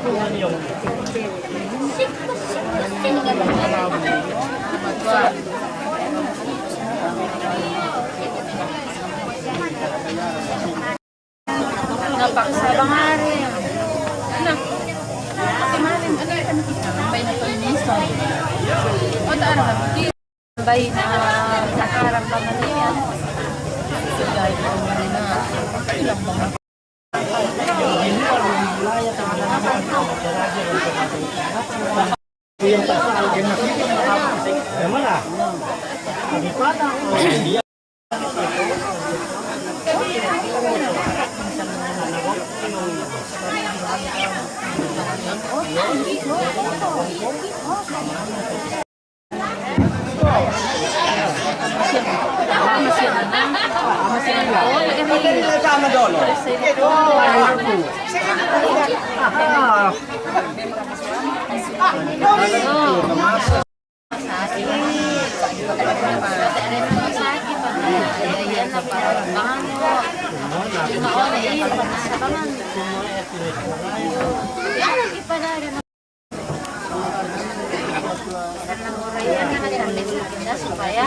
Napaksa bang hari? Ano? Kemarin ano yung tambay na permiso? O taara ka? Tambay na nakarang pa na niya. Sigay po na ilang mga yang tak tahu kena yang mana? Di mana? Dia. supaya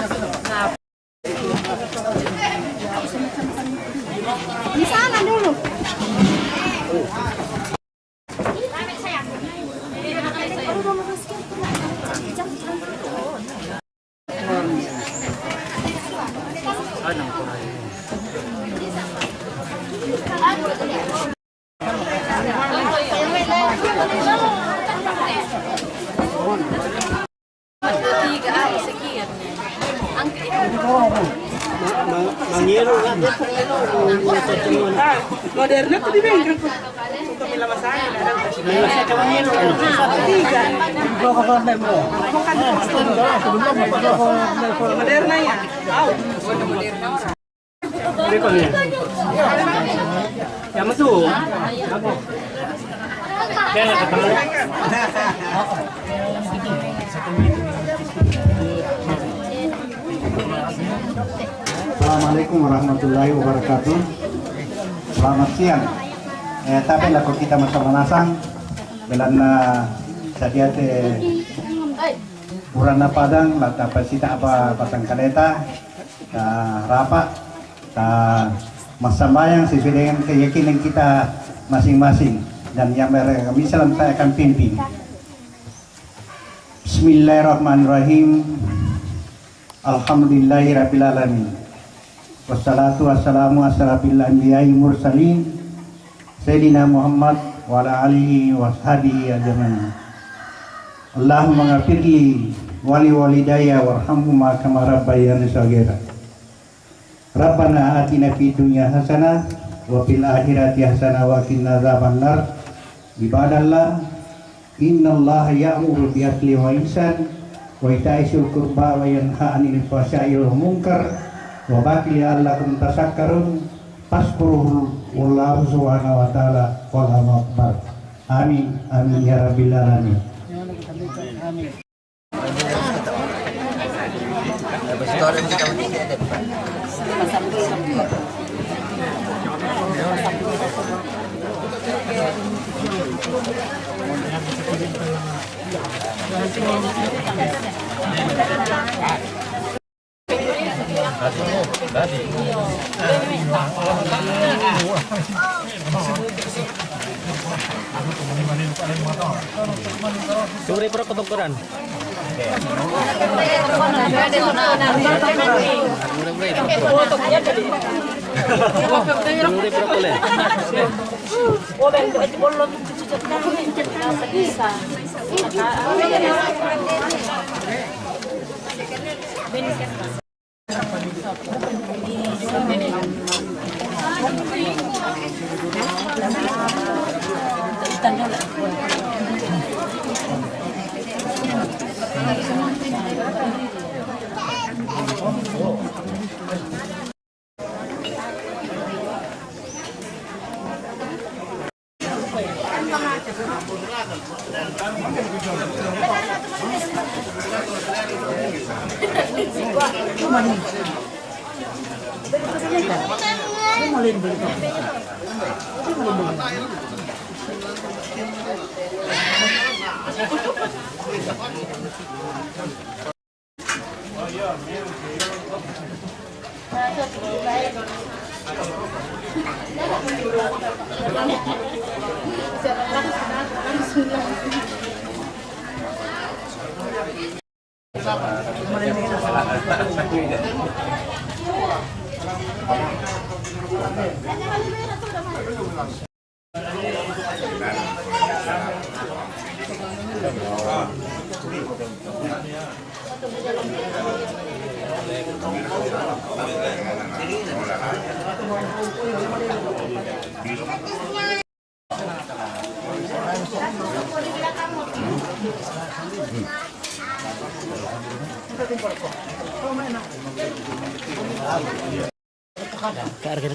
di sana dulu. Moderna tuh dibengkel untuk mila masaya Moderna ya. Ya masuk. Assalamualaikum warahmatullahi wabarakatuh. Selamat siang. Tapi laku kita masa-manasang belanda sadiate Purana Padang lata pasita apa pasang kaleta ta rapat ta masambayang sesuai dengan keyakinan kita masing-masing dan yang misalnya saya akan pimpin. Bismillahirrahmanirrahim. Alhamdulillahirabbil alamin. Wassalatu wassalamu asyrafil anbiya'i mursalin Sayyidina Muhammad wa ala alihi wa sahbihi ajmain. Allahumma ghafirli wali walidayya warhamhuma kama rabbayani shaghira. Rabbana atina fid dunya hasanah wa fil akhirati hasanah wa qina adzabannar. Ibadallah, innallaha ya'muru bil adli wal ihsan wa ita'i dzil qurba wa yanha 'anil fahsya'i wal munkar wa baqi la'allakum tashakkarun. Fashkuruhu wallahu subhanahu wa ta'ala wallahu akbar. Amin amin ya rabbil alamin. Sore pro ketukeran.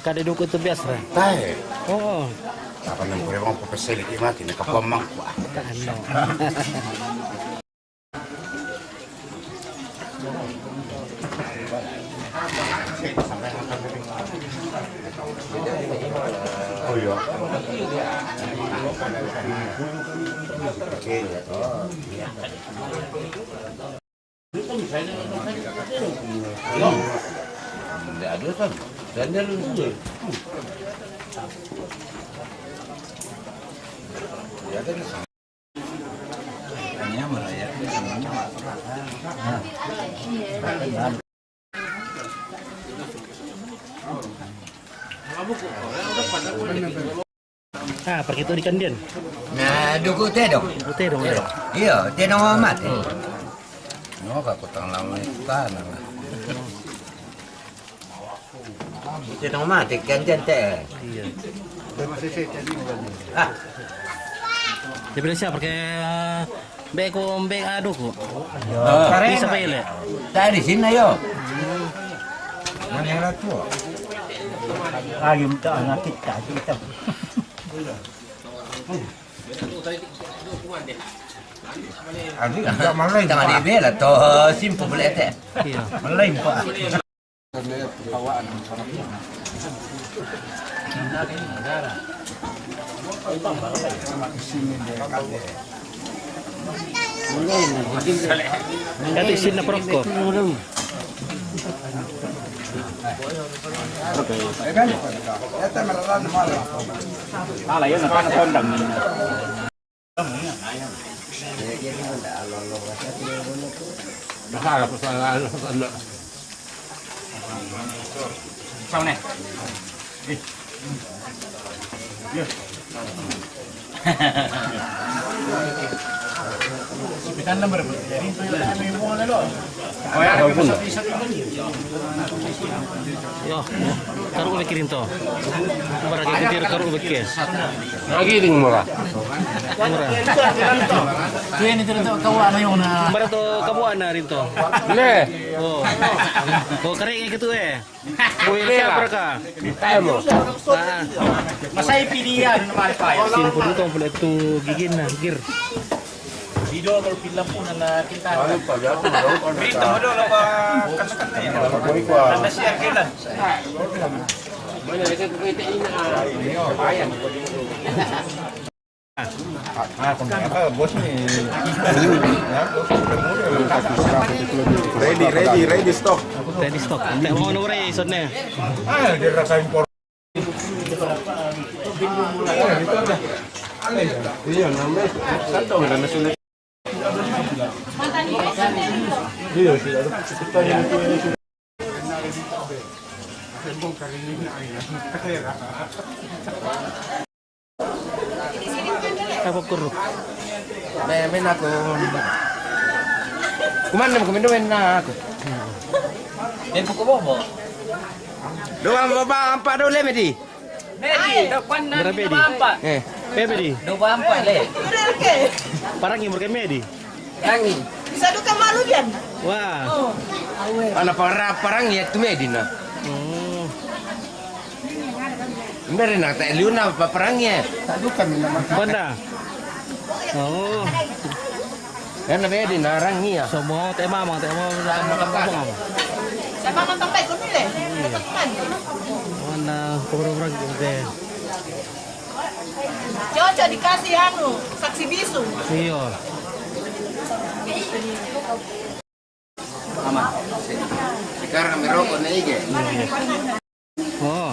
Kada dukot to biasa. Tahe. Oo. Apa nang pure mo papasili ki mati na kapamang ko. Ano. Oh iya. Tidak ada kan? Sandal dulu. Ya ada di sana. Hanya merayakan semuanya. Pergi tu ikan din. Nah, dugu teh dong. Putih dong. Iya, teh nang amat. No, kakutang lama itu kan. Teh nang amat kan teh. Iya. Ah, Dia bilang siapa pakai beko aduk ko. karen. Bisa pa ile. Tayo di sini yo. Yang ratu. Ayum ta anak kita. Aduh, enggak malay tangan di bela to simple boleh teh. Iya. Malay pa. Kati sin na perok ko. Yo, karo ko kirin to. Para kay kitir karo ko ke. Nagiling mo ra. Kuya ni to kawa na yung na. Para to kabuan na rin to. Le. Oh. Oh, kare kay gitu Kuya siya para ka. Tayo mo. Masay pilihan naman pa. Sin po dito pala to gigin na gir. Video or film po na kita. Ano pa ya? Dito mo doon pa kasukan na yan. Koy ko. Nanda siya kailan. Bos nih. Ready stock. Ready stock. Tak mau nomor isod na. Dia rasa impor. Iya, namanya satu nggak nasulit. Iya, sudah ada. Kita yang Apa kuruk? Men aku. Kuman kumin aku. Yan po ko bobo. Doang baba ampa do le medi. Medi, dapan na Berapa ni di? nampa. Pepe di. Do bampa le. Parang yung berkeme di. Yangi. Bisa duka malu yan. Wah. Ana parang ya tu medi na. Oh. Mbere na ta liuna perangnya. Banda. Oh. Kan medi na rangi ya. Semua tema mang apa? Sa mga tampay ko nila. Mana kurang deh. Coco dikasih anu, saksi bisu. Iya. Aman. Sekarang merokok nih ge. Oh.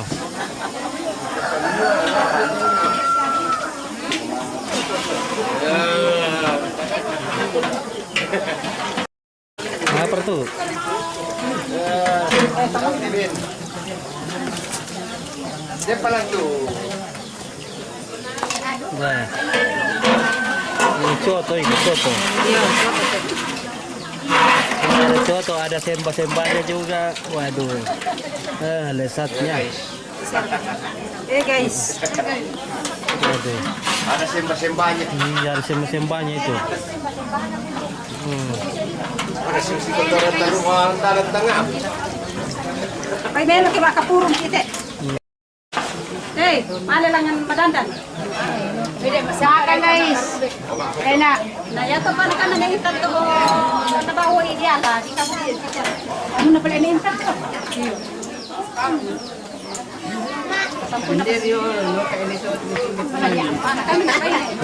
Apa tuh? Dia palang tuh. Nah. Ini coto. Ada coto, ada sembah-sembahnya juga. Waduh. Lezatnya. Guys. Waduh. Ada sembah-sembahnya. Iya, ada sembah-sembahnya itu. Ada sisi kotoran taruhan dalam tengah. Ay, meron kaya kapurong kita. Hey, malalangan madandan. Pwede masakan guys. Kaya na yato pa na nangitan to trabaho ideal ha. Di ka mo. Ano na pala iniintan ko?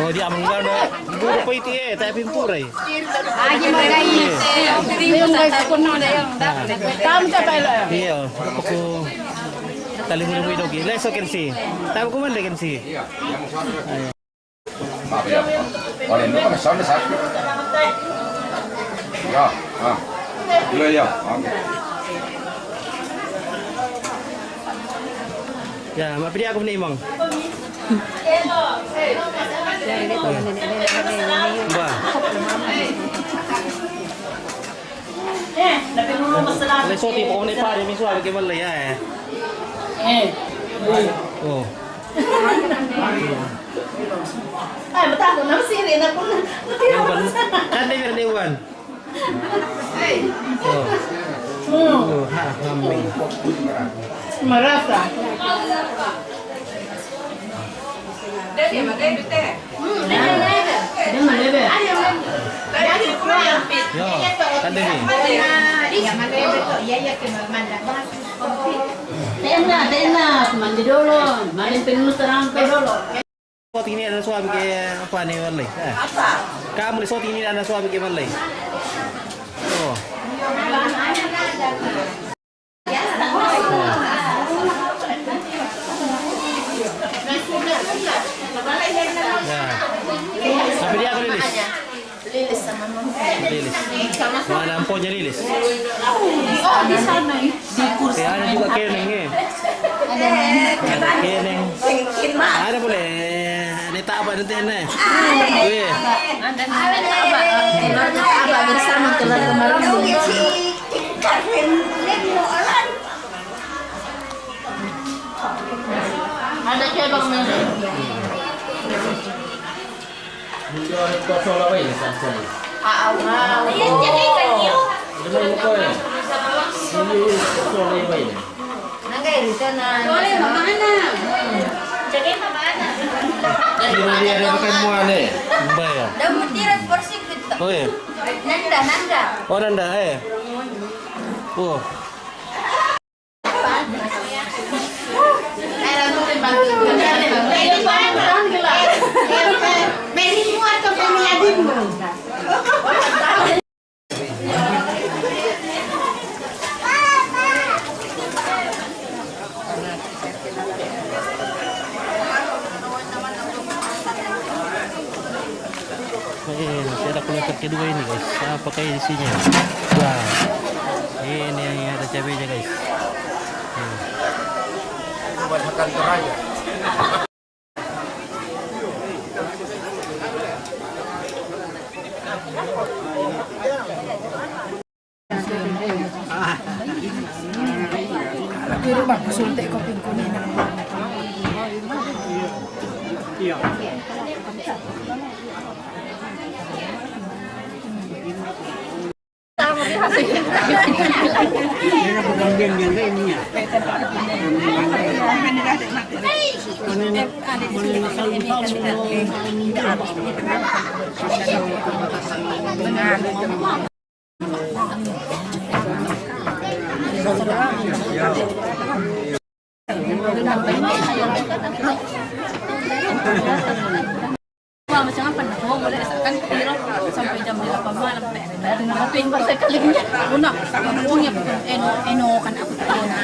Oh, dia menggana. Guru pa iti tayo pimpuray. Ayo mo guys. Yung guys ko na yung. Tam sa pala. Iya, aku tali mo mo dogi. Leso kensi. Tahu ko man kensi. Oleh lu kan sana satu. Ya, Dua ya. Ya, mapili ako ni Imang. Ba. Leso ti po ni pare mi suave ke malay Oh. Ay, matago na siri na ko. Kan dia dewan. Oh, hamil. Marasa. Yo, kan dia ni. mandi dulu, mandi penuh terangkai dulu. Sot ini ada suami ke apa nih malay? Apa? Kamu di sot ini ada suami ke malay? Oh. Ya. Sampai dia aku lilis. Lilis sama mama. Lilis. Mana amponya lilis? Oh, di sana. Di kursi. Ada juga keneng eh. Ada keneng. Ada boleh. Ini tak apa nanti nih. Wih. Aba bersama telur kemarin. Ada cabang mana? Dia ada pakai muan nih. Bayar. Oh iya. Nanda. Oh nanda Oh. Masih ada kloter kedua ini guys. Apa kayak isinya? Wah. Ini yang ada cabenya guys. Buat makan teraya. Pero bagus untuk kopi kuning. Iya. Macam apa? Mau boleh kan kira sampai jam 8 malam. Natin ba sa kalingnya? Una, punya eno kan ako tayo na.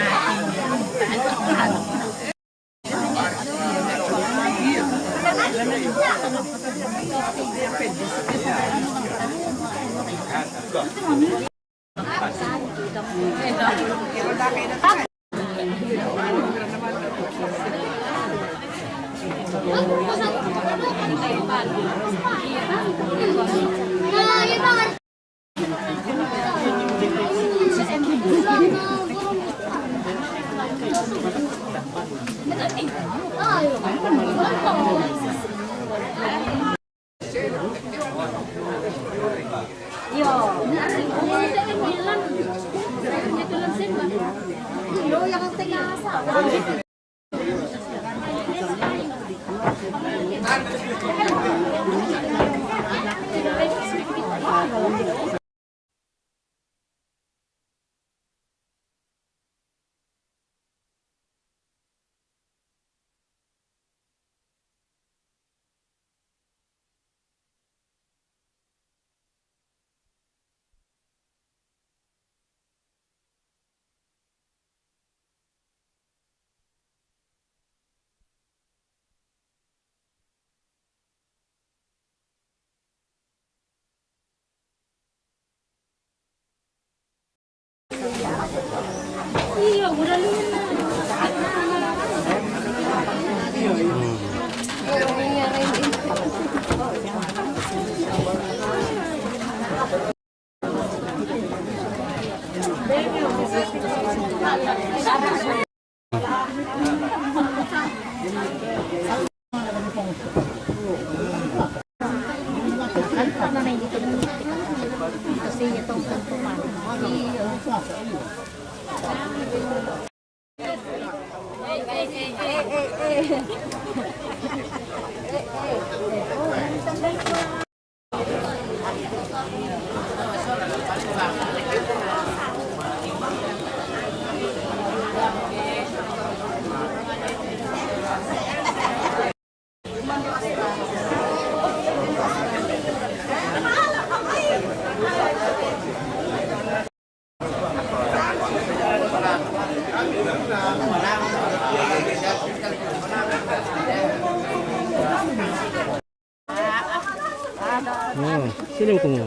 Oh, sino ko mo?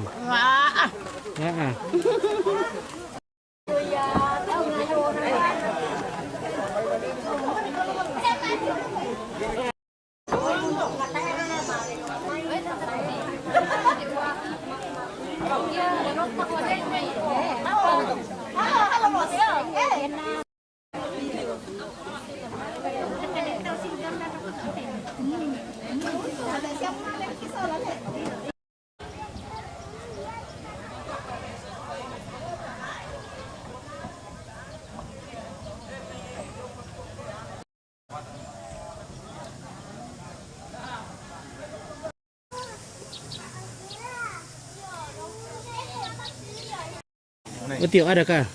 Tio, ada kah?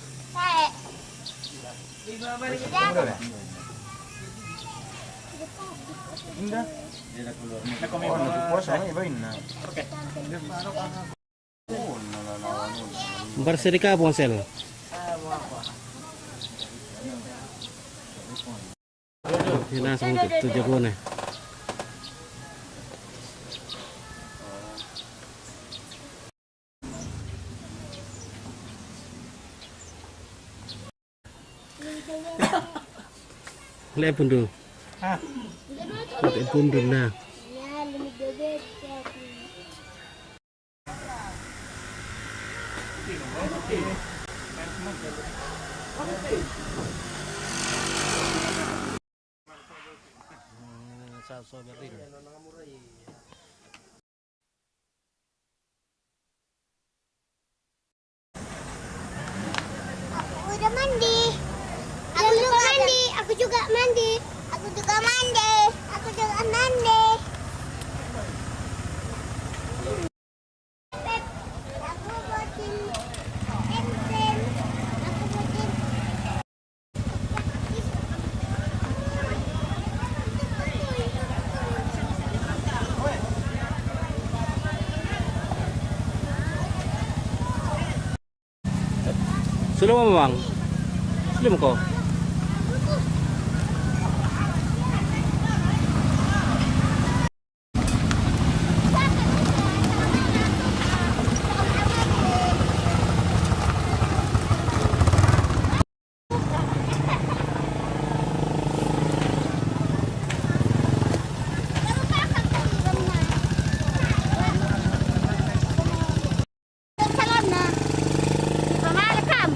Bersedekah ponsel. Ini langsung tujuh bulan. Lihat bundu. Lihat bundu na. Udah mandi. Aku juga mandi. Aku juga mandi. Aku juga mandi. Aku juga mandi. Pep, aku buatin em-em. Aku buatin. Sulo mo bang? Sulo mo ko? Salam na. Di ba malakam?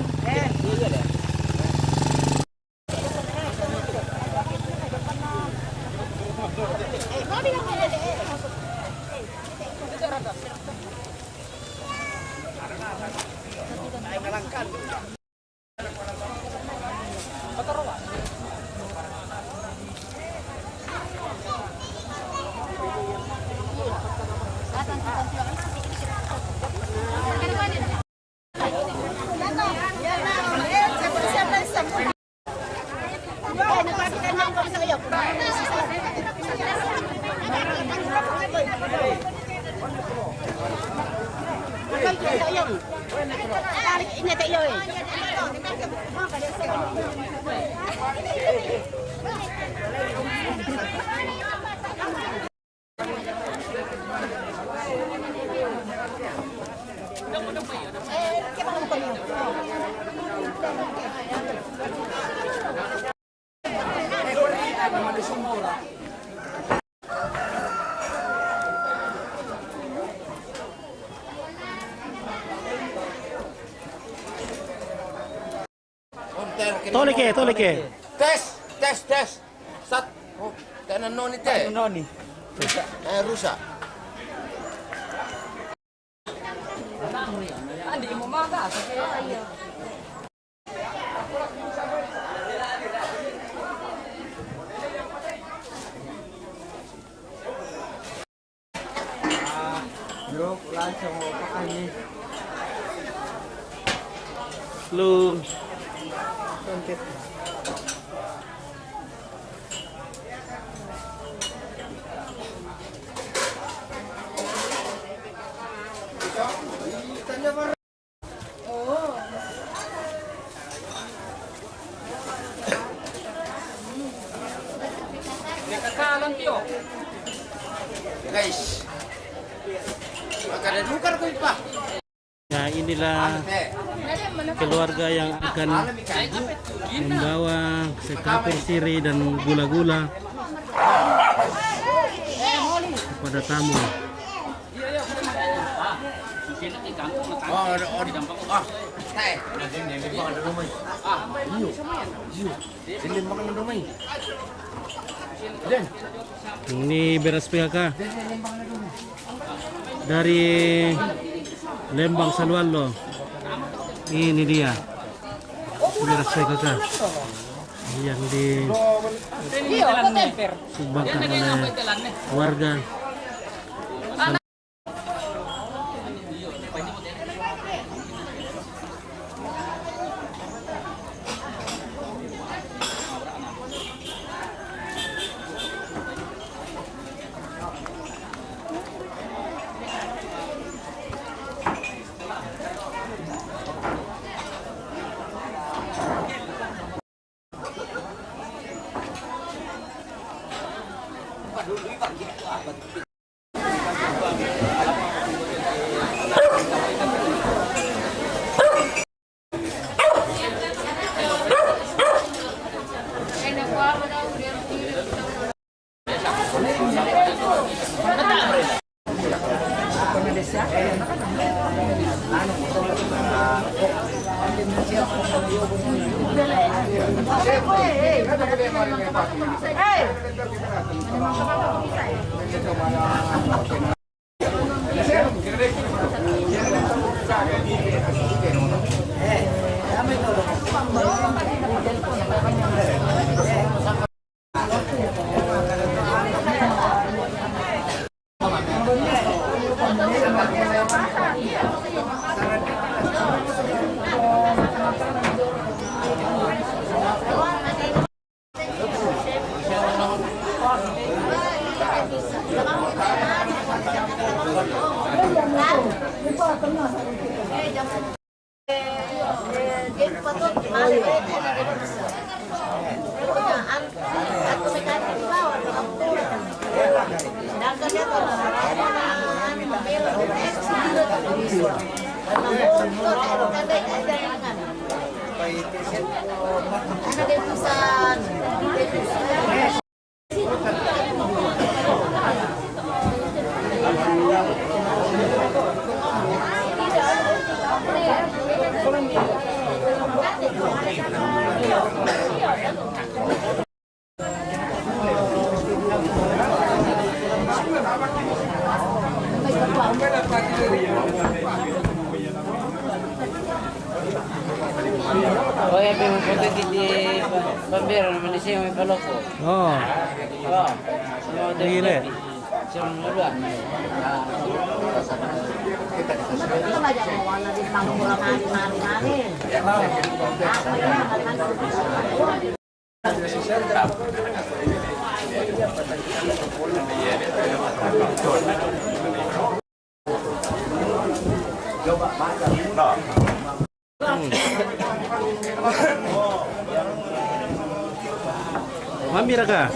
Tolike. Tes. Sat. Oh, kanan noni teh. Noni. Rusak. Lu. Guys. Makanan lukar ko pa. Ya, inilah keluarga yang akan membawa sekapur siri dan gula-gula kepada tamu. Ini beras PKK dari Lembang Salualo. Ini dia beras PKK yang disumbangkan oleh warga. Oh, ya, pero pagdating di pambira naman siya may paloko. Oh. Oh, so Gila. Siya ang lula. Mambira ka?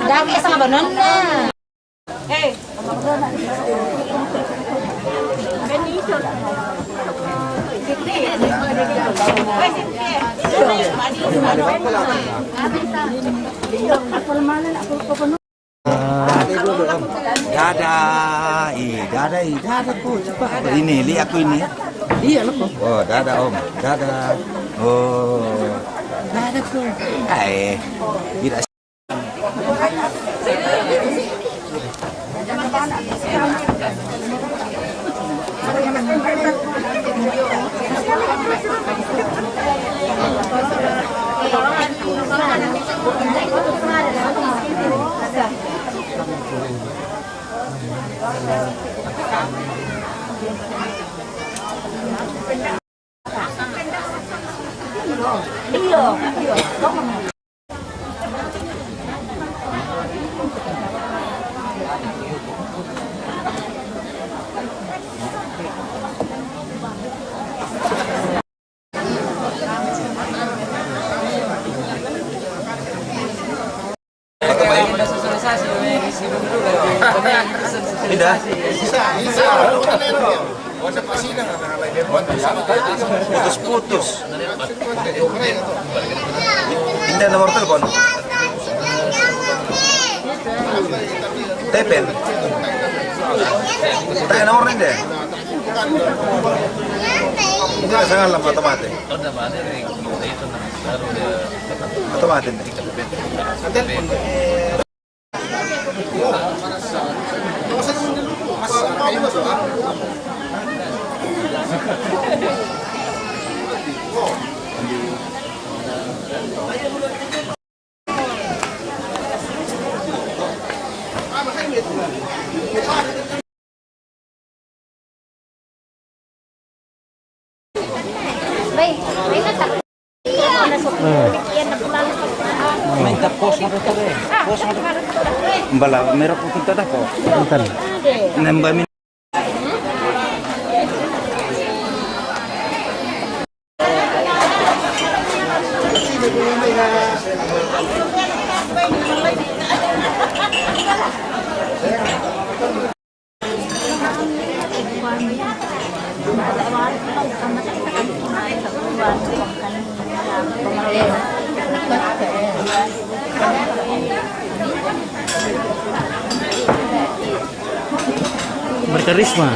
Dami sa kabanon na. Hey. Dadah po. Cepat. Ini, lihat aku ini. Iya, loh. Oh, dadah om. Dadah. Oh. Dadah po. Tidak. Tidak. Putus-putus. Indah nomor telepon. Tepen. Tak nomor ini deh. Ini sangat lama otomatis. Otomatis. Bala merah putih tak apa? Bukan. Nambah min. Berkarisma.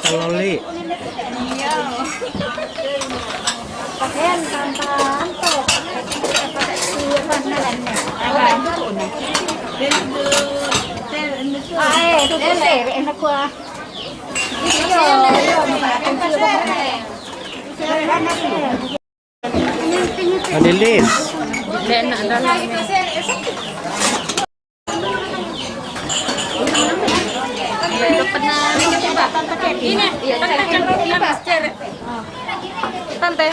Loli. Adilis. Tante.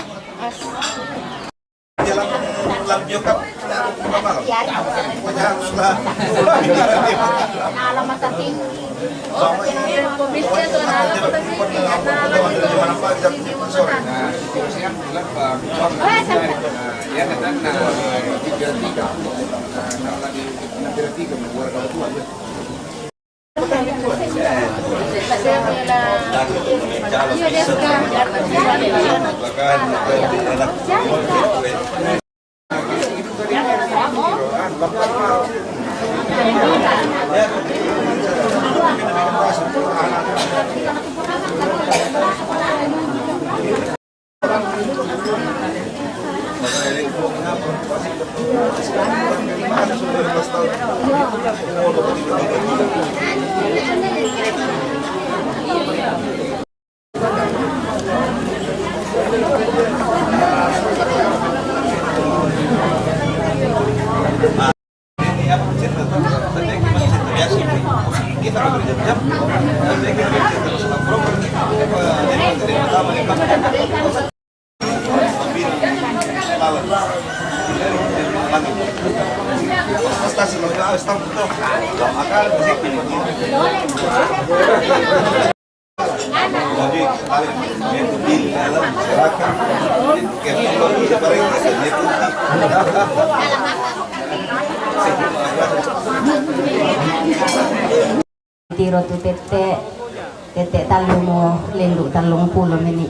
Tiro tu tete talung mo lelu talung pulo menit.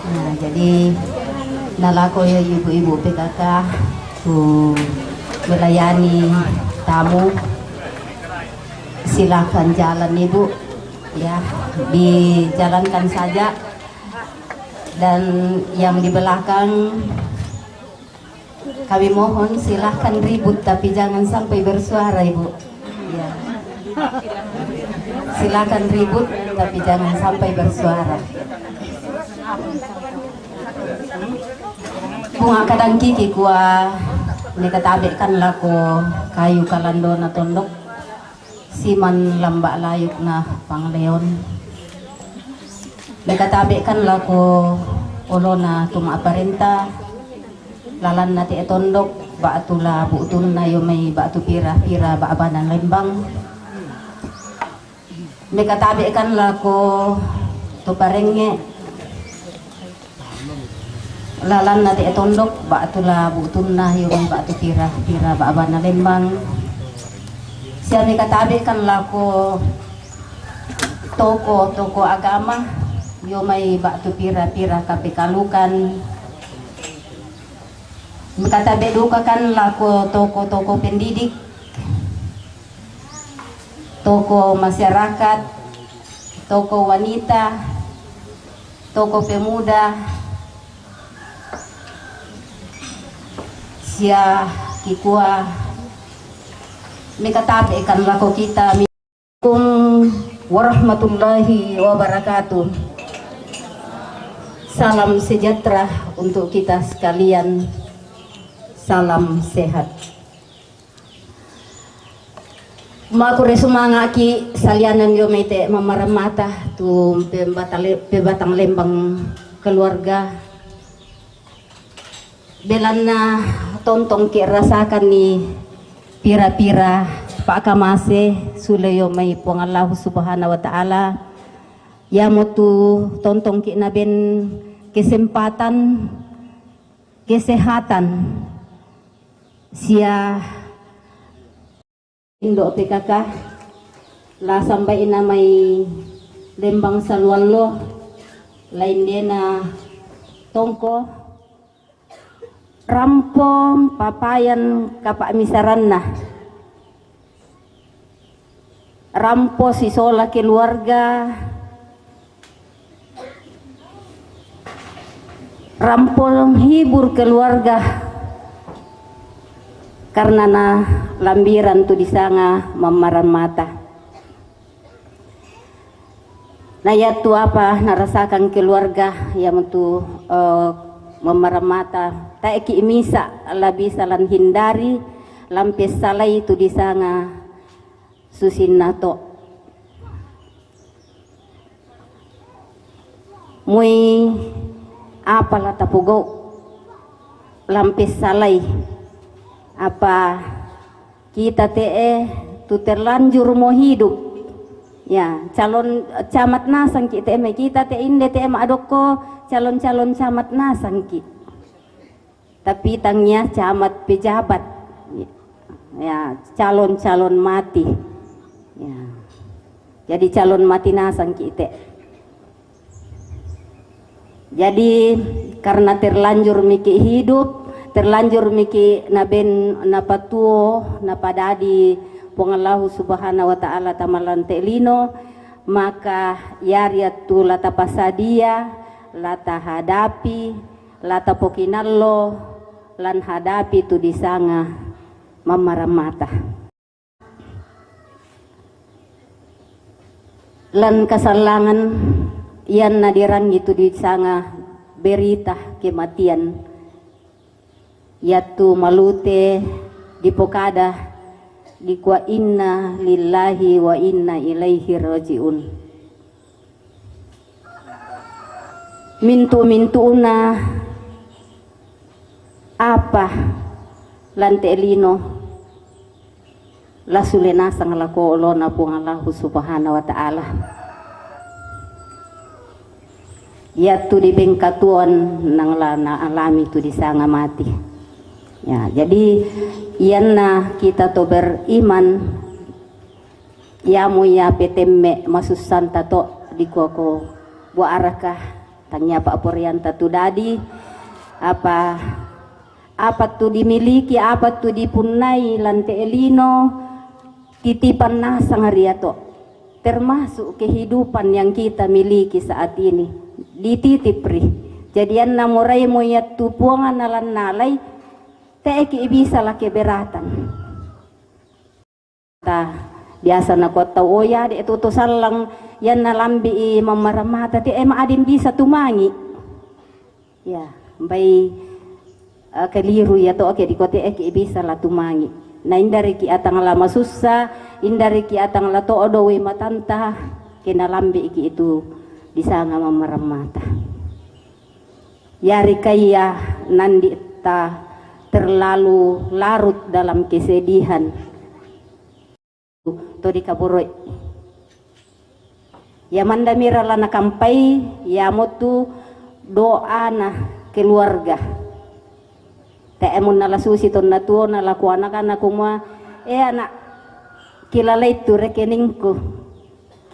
Nah, jadi nalako ya ibu-ibu PKK tu melayani tamu. Silakan jalan ibu, ya dijalankan saja. Dan yang di belakang kami mohon silahkan ribut tapi jangan sampai bersuara ibu. Ya. Silakan ribut tapi jangan sampai bersuara. Bunga kadang kiki kuah nekatabekan lako kayu kalando na tondok siman lambak layuk na pangleon. Nekatabekan lako ulo na tumaparenta lalan nati etondok baatula buutun na yung may baatu pira-pira baabanan lembang. Nekatabekan lako tuparenge lalan nati etondok baatula buutun na yung baatu pira-pira baabanan lembang. Siya nekatabekan lako toko agama yung may baatu pira-pira kapikalukan. Katabi duka kan lako toko pendidik, toko masyarakat, toko wanita, toko pemuda. Siya kikua mikatabi kan lako kita. Assalamualaikum warahmatullahi wabarakatuh. Salam sejahtera untuk kita sekalian. Salam sehat. Makure sumanga ki salianan yo mete mamaram mata tu pebatang lembang keluarga. Belana tontong ki rasakan ni pira-pira pak kamase suleyo may pong Allah Subhanahu wa taala. Ya motu tontong ki naben kesempatan kesehatan. Sia Indo PKK la sampai ina may lembang salwallo lain dia na tongko rampom papayan kapak misaran na rampo sisola keluarga rampo hibur keluarga karena na lambiran tu disanga mamaran mata. Nah ya tu apa narasakan keluarga yang tu mamaran mata. Tak eki misa labi salan hindari lampes salai tu disanga susin nato. Mui apalah tapugo lampes salai. Apa kita tu terlanjur mau hidup ya calon camat nasang kita inde adoko calon camat nasang tapi tangnya camat pejabat ya calon mati ya jadi calon mati nasang kita jadi karena terlanjur mikir hidup terlanjur miki naben napatuo napadadi pongallahu subhanahu wa ta'ala tamalan telino maka yariat tu lata pasadia lata hadapi lata pokinallo lan hadapi tu disanga mamaramata. Lan kasalangan yan nadiran itu disanga berita kematian yaitu malute di pokada di kwa inna lillahi wa inna ilaihi rajiun. Mintu-mintuna apa lante elino la sulena sang la ko olona pung Allah subhanahu wa ta'ala yaitu di bengkatuan nang lana alami tu disanga mati ya. Jadi iana kita to beriman yamu ya petemme masus santa to di koko bu arakah tanya pak porianta tu dadi apa tu dimiliki, apa tu dipunai lante elino titipan nasang hariato, termasuk kehidupan yang kita miliki saat ini dititip ri. Jadian namurai moyat tupuangan nalan nalai teki bisa lah keberatan. Biasa na kota oya di itu salang yan nalambi mamaramata ti ema adin bisa tumangi ya bay keliru ya to oke di kota eki bisa lah tumangi na indari ki atang lama susah indari ki atang la to odowe matanta kinalambi iki itu disanga mamaramata yari kaya nandi ta terlalu larut dalam kesedihan to di kaburoi ya mandamira lana kampai ya motu doa na keluarga teemun nala susi ton na tuo nala ku anak-anak kuma anak kilalay tu rekeningku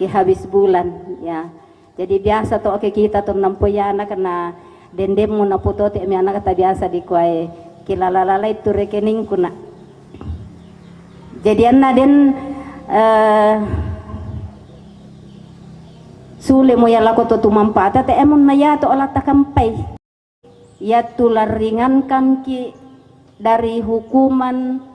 ki habis bulan ya. Jadi biasa to oke kita ton nampoyana kana dendem mo na puto te mi anak kata biasa di kuai kilalalay tu rekeningku na. Jadi anna den sule mo yala ko to tumampata te emon na yato alat takampai ya tular ringankan ki dari hukuman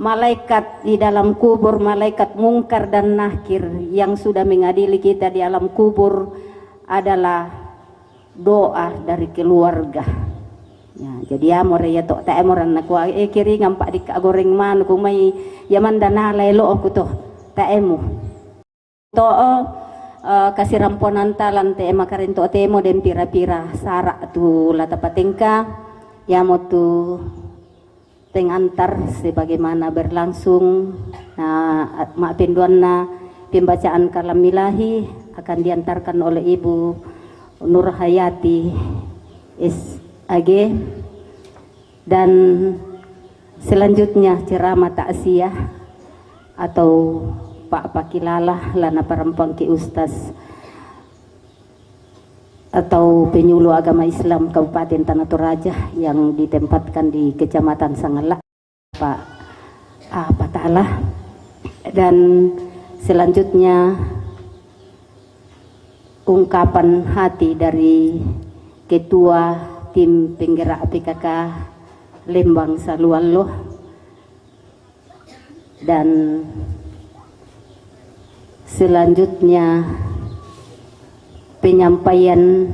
malaikat di dalam kubur, malaikat mungkar dan nakir yang sudah mengadili kita di alam kubur adalah doa dari keluarga ya. Jadi amor ya to ta amoran na ko kiri ngampak di goreng man ko may yaman danalay lo ko to ta emo to kasih ramponan talan te makarin to temo den pira-pira sara tu lata patengka ya mo tu tengantar sebagaimana berlangsung mak penduan na pembacaan kalam ilahi akan diantarkan oleh Ibu Nur Hayati SAG dan selanjutnya ceramah ta'siyah atau Pak Pakilala lana parampang ki Ustaz atau penyuluh agama Islam Kabupaten Tanah Toraja yang ditempatkan di Kecamatan Sangalak Pak Ta'ala dan selanjutnya ungkapan hati dari Ketua Tim Penggerak PKK Lembang Salualoh dan selanjutnya penyampaian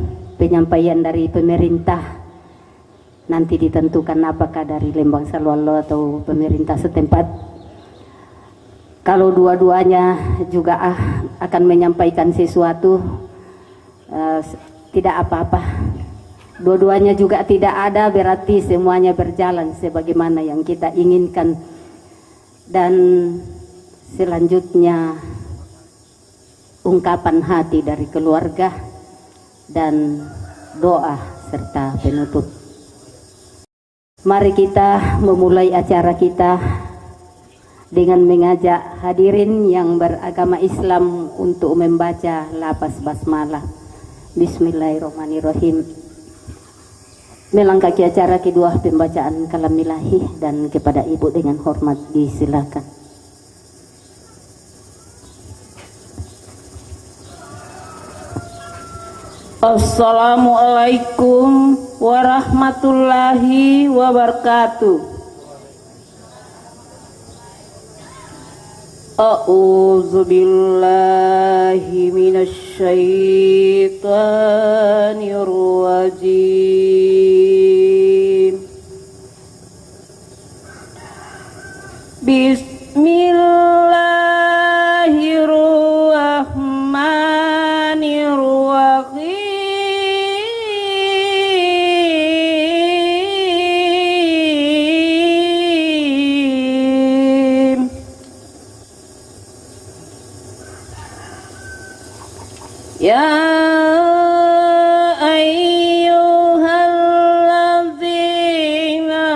dari pemerintah nanti ditentukan apakah dari Lembang Salualo atau pemerintah setempat. Kalau dua-duanya juga akan menyampaikan sesuatu tidak apa-apa. Dua-duanya juga tidak ada berarti semuanya berjalan sebagaimana yang kita inginkan. Dan selanjutnya ungkapan hati dari keluarga dan doa serta penutup. Mari kita memulai acara kita dengan mengajak hadirin yang beragama Islam untuk membaca lafaz basmalah. Bismillahirrahmanirrahim. Melangkah ke acara kedua pembacaan kalam ilahi dan kepada Ibu dengan hormat disilakan. Assalamualaikum warahmatullahi wabarakatuh. A'udzu billahi minasy syaithanir rajim. Bismillahirrahmanirrahim. Ya ayyuhalladzina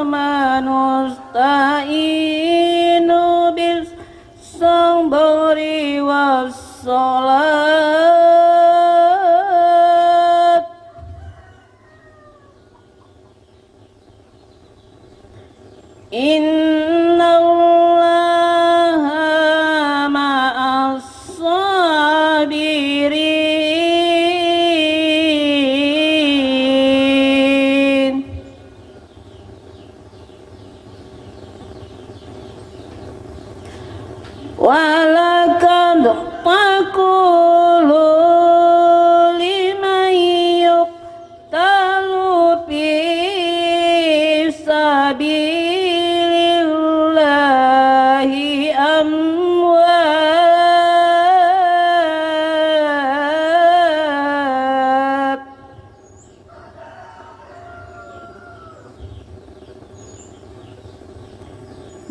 amanu ista'inu bis-sabri was-shalat. Innallaha ma'as sabirin. Walaqad taqulu liman yuqtalu fi sabilillahi amwat.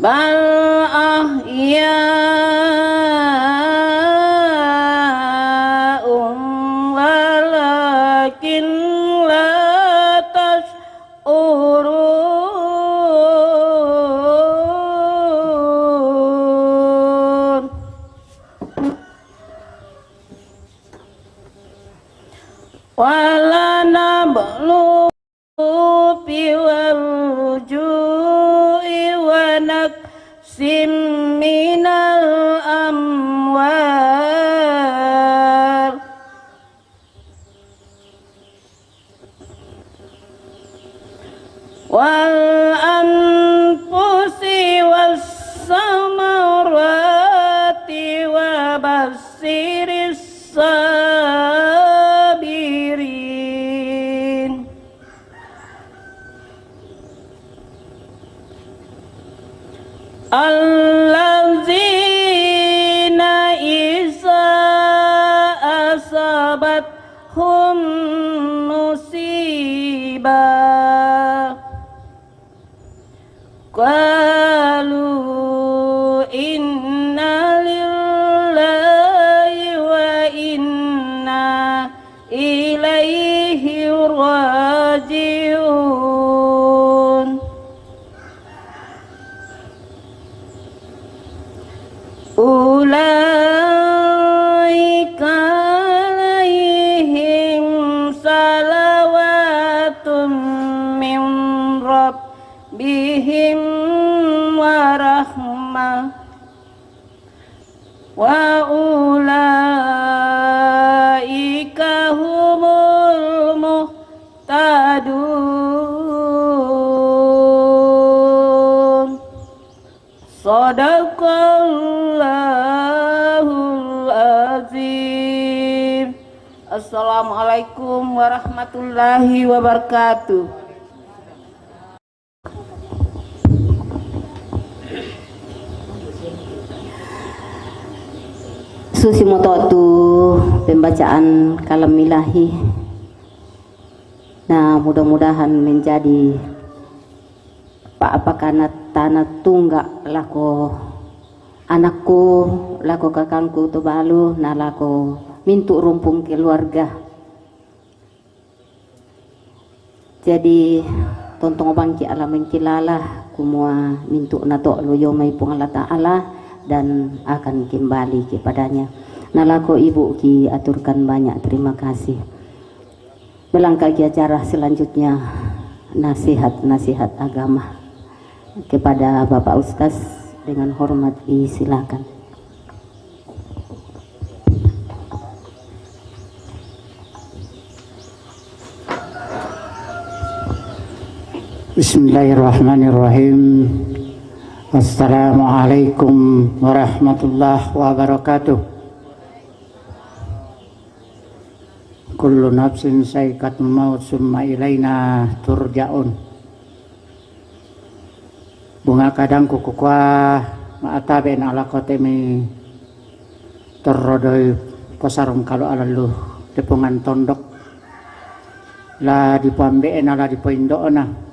Bal ahya'un walakin la tash'urun. Wala nablu wal ju'i wa naqsim minal amwal wal anfusi was samarati wa basiris sabirin. Allazina iza asabathum musibah qalu inna lillahi wa inna ilaihi raji'un. Ulaika alaihim salawatun min rabbihim wa rahmah wa ulaika humul muhtadun. Sadaqallahul azim. Assalamualaikum warahmatullahi wabarakatuh. Susi mototu pembacaan kalam ilahi. Nah, mudah-mudahan menjadi apakah tanah tunggak lako anakku, lako kakangku tu balu, na lako mintu rumpung keluarga. Jadi tontong bangki ala mengkilalah kumua mintu nato lo yomai pung Allah Ta'ala dan akan kembali kepadanya. Nalako ibu ki aturkan banyak terima kasih. Melangkah ke acara selanjutnya, nasihat-nasihat agama kepada Bapak Ustaz dengan hormat disilakan. Bismillahirrahmanirrahim. Assalamualaikum warahmatullahi wabarakatuh. Kullu nafsin saikatul maut summa ilaina turja'un. Bunga kadang kukukwa maataben ala kotemi terrodoi posarong kalau alaluh depungan tondok la dipambean ala dipoindoona.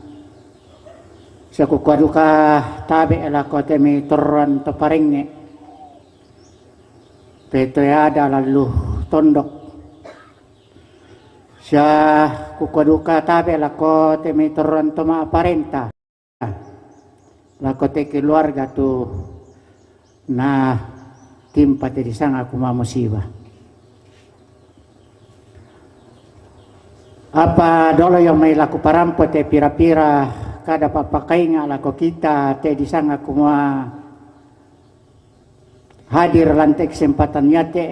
Sa kukwaduka tabi ala kotemi torran toparinge petoyada lalu tondok sa kukwaduka tabi ala kotemi torran toma aparenta la kote keluarga tu na timpa di sana kuma musibah apa dolo yang may laku parampo te pira-pira kada papakai nga lako kita te di sana kumua hadir lantai kesempatan te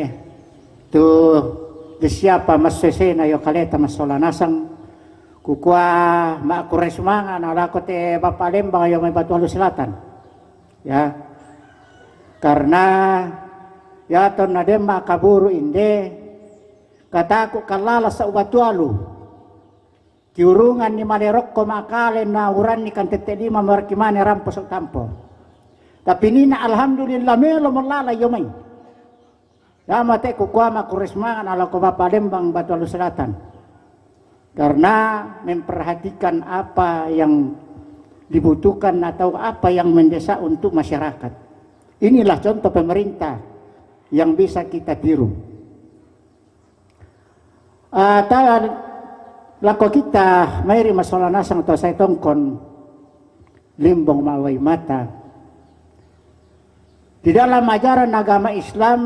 tu di siapa masesena yo kaleta masolanasang kukua makures manga na lako te Bapak Lembang yo may Batualo Selatan ya karena ya ton na demma kaburu inde kataku kalala sa Batualo kiurungan ni malerok ko makalen na uran ni kan tetedi mamarkimane rampos o tampo. Tapi nina alhamdulillah melo melala yomay. Dama te kukwa makuresmangan ala ko Bapak Lembang Batualo Selatan. Karena memperhatikan apa yang dibutuhkan atau apa yang mendesak untuk masyarakat. Inilah contoh pemerintah yang bisa kita tiru. Lako kita mayri masalah nasang atau saya tongkon limbong mawai mata. Di dalam ajaran agama Islam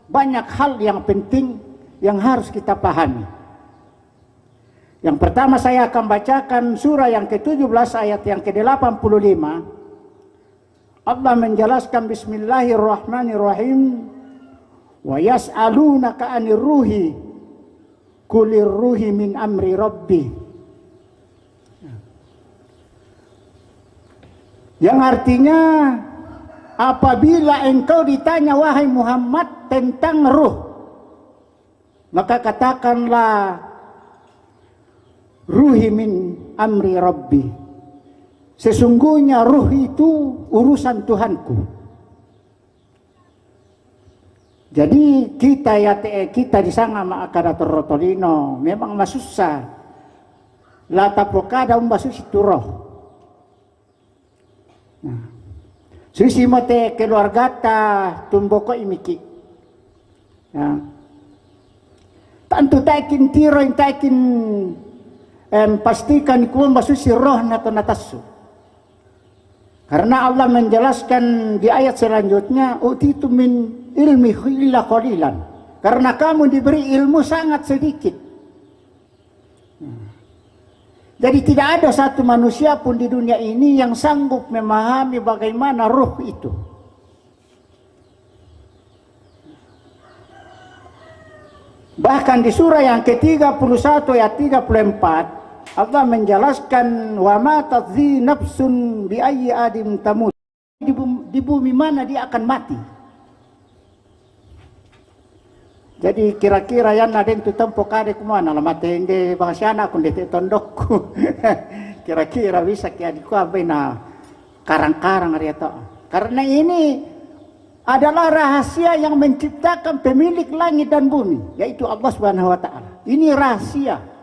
banyak hal yang penting yang harus kita pahami. Yang pertama saya akan bacakan surah yang ke-17 ayat yang ke-85. Allah menjelaskan bismillahirrahmanirrahim. Wa yas'alunaka 'anir ruhi kulir ruhi min amri rabbi. Yang artinya apabila engkau ditanya wahai Muhammad tentang ruh, maka katakanlah ruhi min amri rabbi. Sesungguhnya ruh itu urusan Tuhanku. Jadi kita kita di sana maakada torotolino memang masusah la tapokada umbasus itu roh. Nah, susi mate keluarga ta tumboko imiki. Ya. Tantu taikin tiro taikin pastikan kuom basusi roh nato natasu. Karena Allah menjelaskan di ayat selanjutnya utitu min ilmi illa qalilan. Karena kamu diberi ilmu sangat sedikit. Jadi tidak ada satu manusia pun di dunia ini yang sanggup memahami bagaimana ruh itu. Bahkan di surah yang ke-31 ayat 34 Allah menjelaskan wa ma tadzi nafsun bi ayyi adim tamut. Di bumi mana dia akan mati. Jadi kira-kira yang ada itu tempo kade kumana lah mati inde bangsa anak kun dete tondokku. Kira-kira bisa ki adikku abena karang-karang ariato. Karena ini adalah rahasia yang menciptakan pemilik langit dan bumi, yaitu Allah Subhanahu wa taala. Ini rahasia.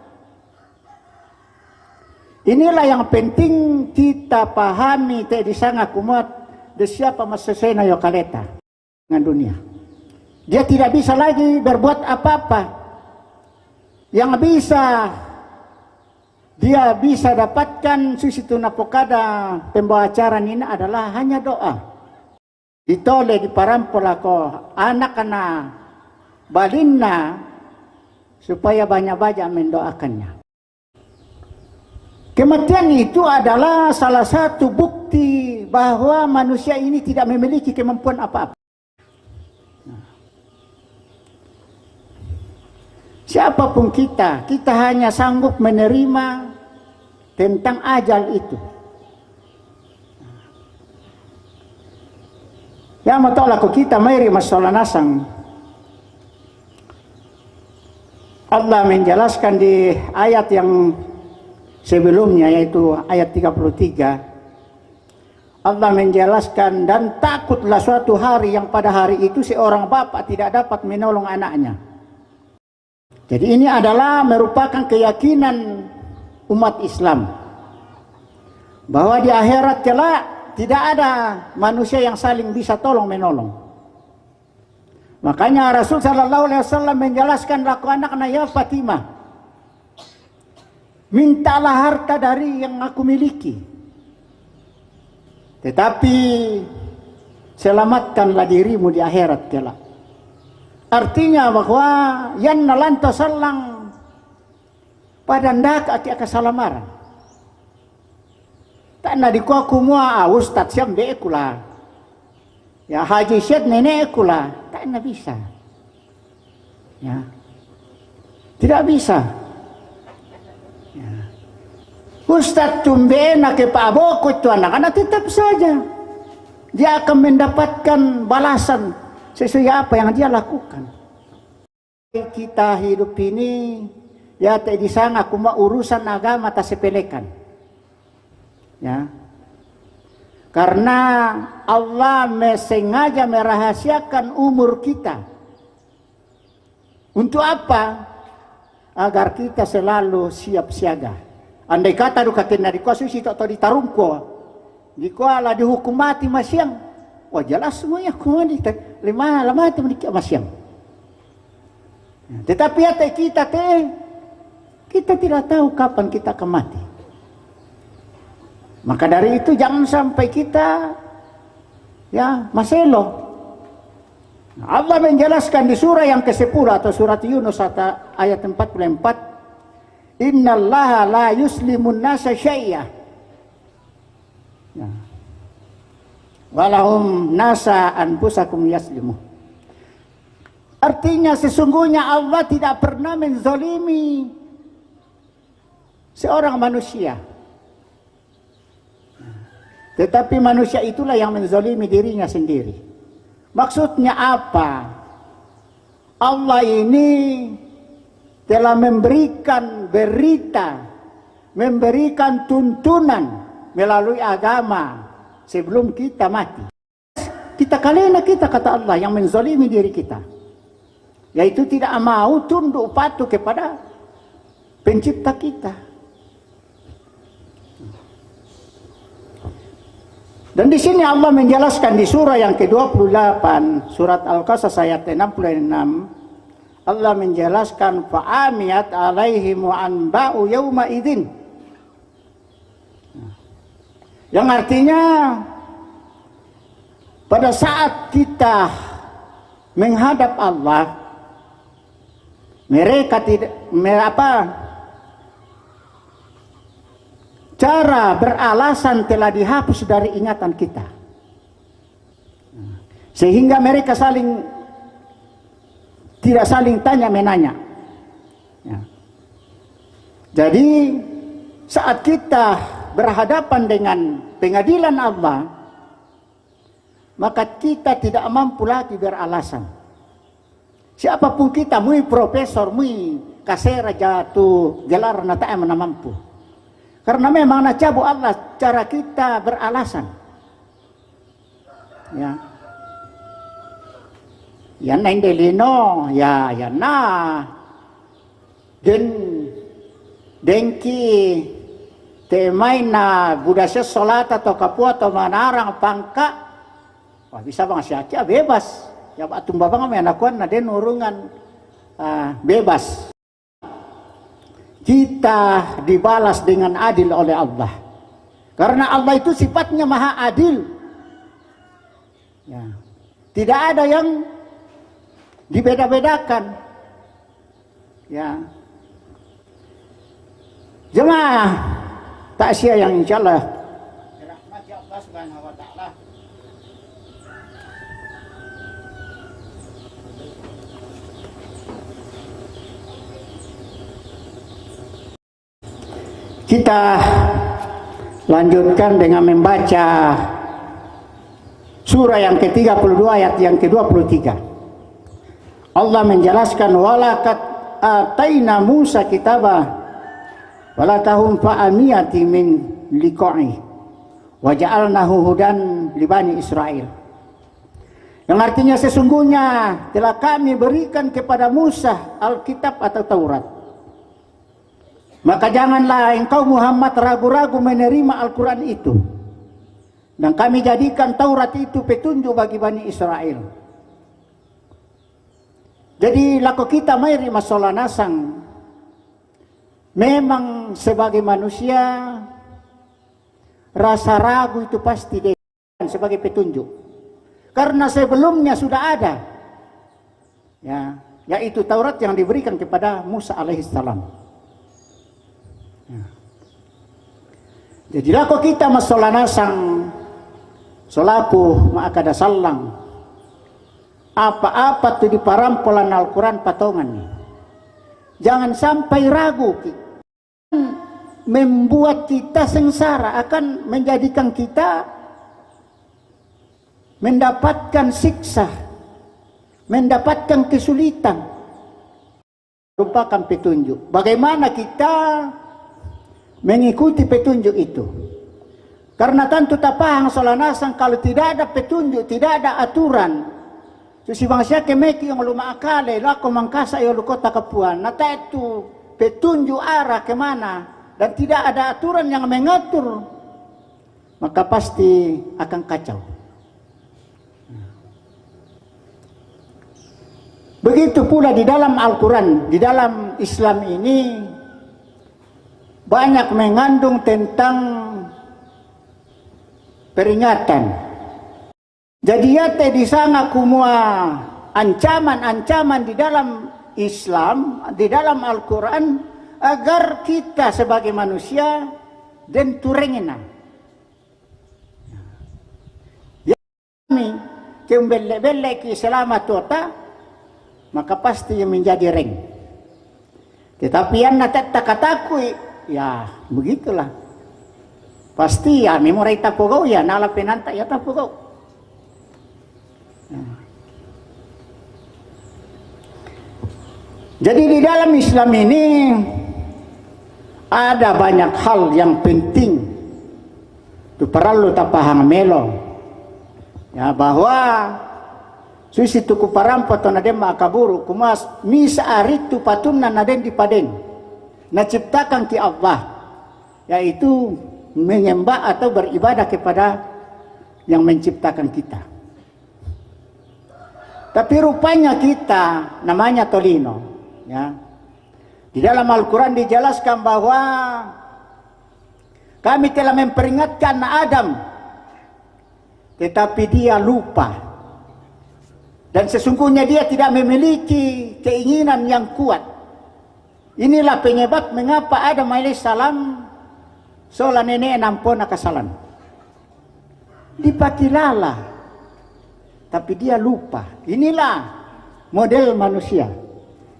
Inilah yang penting kita pahami te di sana kumat de siapa masesena yo kaleta dengan dunia. Dia tidak bisa lagi berbuat apa-apa. Yang bisa dia bisa dapatkan susi tunapokada pembawa acara ini adalah hanya doa. Ditole di parampolako anak-anak balinna supaya banyak-banyak mendoakannya. Kematian itu adalah salah satu bukti bahwa manusia ini tidak memiliki kemampuan apa-apa. Siapapun kita hanya sanggup menerima tentang ajal itu. Ya matolak kita mari masalah nasang. Allah menjelaskan di ayat yang sebelumnya yaitu ayat 33. Allah menjelaskan, dan takutlah suatu hari yang pada hari itu seorang bapak tidak dapat menolong anaknya. Jadi ini adalah merupakan keyakinan umat Islam bahwa di akhirat kelak tidak ada manusia yang saling bisa tolong menolong. Makanya Rasul sallallahu alaihi wasallam menjelaskan laku anaknya, ya Fatimah, mintalah harta dari yang aku miliki, tetapi selamatkanlah dirimu di akhirat kelak. Artinya bahwa yan nalanto salang pada ndak aki kesalamaran. Tak na di ko kumua ustad siam be kula. Ya haji syed nenek kula, tak na bisa. Ya. Tidak bisa. Ya. Ustad tumbe na ke paaboko itu anak-anak tetap saja. Dia akan mendapatkan balasan sesuai apa yang dia lakukan. Kita hidup ini ya tak disangka cuma urusan agama tak sepelekan. Ya. Karena Allah sengaja merahasiakan umur kita. Untuk apa? Agar kita selalu siap siaga. Andai kata duka kena di kuasa si tak ditarungko. Di kuala dihukum mati masyang. Wah jelas semuanya kumadi lama itu menikah masyang. Tetapi hati kita tidak tahu kapan kita akan mati. Maka dari itu jangan sampai kita ya maselo. Allah menjelaskan di surah yang ke-10 atau surat Yunus ayat 44, innallaha la yuslimun nasa syai'ah. Ya. Walahum nasa anfusakum yaslimu. Artinya sesungguhnya Allah tidak pernah menzalimi seorang manusia. Tetapi manusia itulah yang menzalimi dirinya sendiri. Maksudnya apa? Allah ini telah memberikan berita, memberikan tuntunan melalui agama sebelum kita mati. Kita kata Allah yang menzalimi diri kita, yaitu tidak mau tunduk patuh kepada pencipta kita. Dan di sini Allah menjelaskan di surah yang ke-28, surat Al-Qasas ayat 66, Allah menjelaskan fa'amiyat alaihim anba'u yawma idzin. Yang artinya pada saat kita menghadap Allah, mereka tidak cara beralasan telah dihapus dari ingatan kita, sehingga mereka tidak saling tanya menanya. Ya. Jadi saat kita berhadapan dengan pengadilan Allah, maka kita tidak mampu lagi beralasan. Siapapun kita, mui profesor, mui kasera jatuh gelar nata mana mampu. Karena memang nacabu Allah cara kita beralasan. Ya. Ya naindelino, ya na. Dengki temai na budasya salat atau kapua atau manarang pangka. Wah bisa bang siaca bebas. Ya Pak tumbabang menakuan na den urungan bebas. Kita dibalas dengan adil oleh Allah. Karena Allah itu sifatnya maha adil. Ya. Tidak ada yang dibeda-bedakan. Ya. Jemaah takziah yang insyaallah dirahmati Allah Subhanahu wa taala. Kita lanjutkan dengan membaca surah yang ke-32 ayat yang ke-23. Allah menjelaskan walaqad ataina Musa kitaba wala tahum fa'amiyati min liqa'i wa ja'alnahu hudan li bani Israil. Yang artinya sesungguhnya telah kami berikan kepada Musa Alkitab atau Taurat. Maka janganlah engkau Muhammad ragu-ragu menerima Al-Quran itu. Dan kami jadikan Taurat itu petunjuk bagi Bani Israel. Jadi laku kita mari masalah nasang. Memang sebagai manusia rasa ragu itu pasti diberikan sebagai petunjuk. Karena sebelumnya sudah ada. Ya, yaitu Taurat yang diberikan kepada Musa alaihissalam. Ya. Jadi laku kita masalah nasang solaku ma'akada sallang apa-apa tu di parampolan Al-Quran patongan. Jangan sampai ragu membuat kita sengsara, akan menjadikan kita mendapatkan siksa, mendapatkan kesulitan. Merupakan petunjuk. Bagaimana kita mengikuti petunjuk itu? Karena tentu tapahang solanasang kalau tidak ada petunjuk, tidak ada aturan. Si bangsa kemeki yang luma akale, lako mangkasa yang kota Kapuan. Nata itu petunjuk arah kemana dan tidak ada aturan yang mengatur, maka pasti akan kacau. Begitu pula di dalam Al-Quran, di dalam Islam ini banyak mengandung tentang peringatan. Jadi ya di sana kumua ancaman-ancaman di dalam Islam, di dalam Al-Quran, agar kita sebagai manusia dan turengena. Ya kami kembali ke selamat tota, maka pasti yang menjadi reng. Tetapi yang natet takatagui, ya begitulah. Pasti ya memorai tapugau ya nala penanta ya tapugau. Jadi di dalam Islam ini ada banyak hal yang penting tu perlu tapahang melo. Ya bahwa susi tuku parampo to nadem makaburu kumas misa aritu patunna naden di paden. Na ciptakan ki Allah, yaitu menyembah atau beribadah kepada yang menciptakan kita. Tapi rupanya kita namanya tolino, ya. Di dalam Al-Quran dijelaskan bahwa kami telah memperingatkan Adam, tetapi dia lupa. Dan sesungguhnya dia tidak memiliki keinginan yang kuat. Inilah penyebab mengapa Adam alaihissalam sola nenek nampona kasalan. Dipakilala, tapi dia lupa. Inilah model manusia.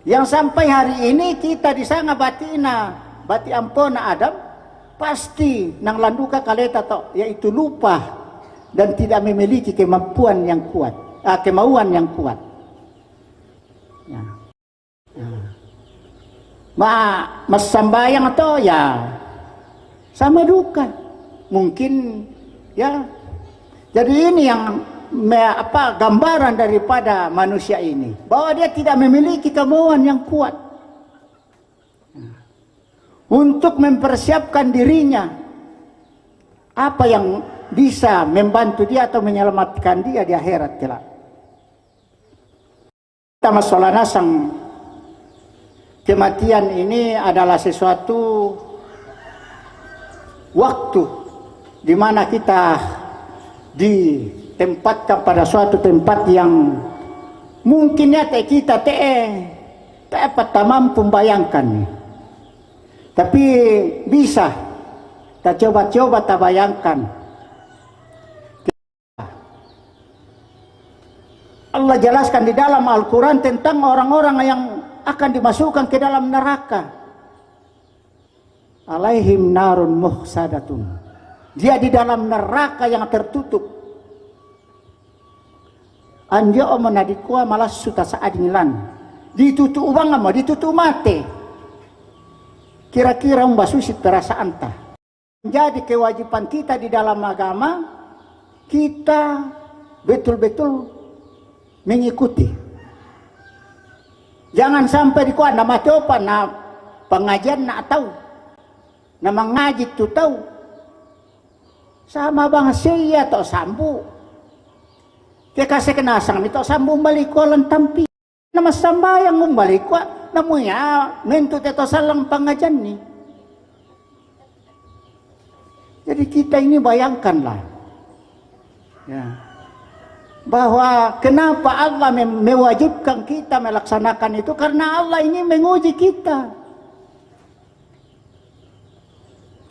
Yang sampai hari ini kita disanga bati ampona Adam, pasti nang landuka kaleta to, yaitu lupa dan tidak memiliki kemampuan yang kuat, kemauan yang kuat. Ya. Mas sambayang to ya sama duka mungkin ya. Jadi ini yang gambaran daripada manusia ini, bahwa dia tidak memiliki kemauan yang kuat untuk mempersiapkan dirinya apa yang bisa membantu dia atau menyelamatkan dia di akhirat kelak. Kita masalah nasang kematian ini adalah sesuatu waktu di mana kita ditempatkan pada suatu tempat yang mungkin ya kita tak mampu bayangkan, tapi bisa kita coba-coba tak bayangkan. Allah jelaskan di dalam Al-Quran tentang orang-orang yang akan dimasukkan ke dalam neraka. alaihim narun muhsadatun. Dia di dalam neraka yang tertutup. Anjo menadikua malas suta saadingilan. Ditutup ubang mo, ditutup mate. Kira-kira mbasusit perasaan ta. Jadi kewajiban kita di dalam agama, kita betul-betul mengikuti. Jangan sampai dikuat nama coba na pengajian nak tahu, nama ngaji tu tahu, sama bang saya atau sambu, kekasih kenasang itu sambu balik kualan tampi, nama sambayang balik kuat, namanya mentut itu salang pengajian ni. Jadi kita ini bayangkanlah, ya, bahwa kenapa Allah mewajibkan kita melaksanakan itu, karena Allah ini menguji kita.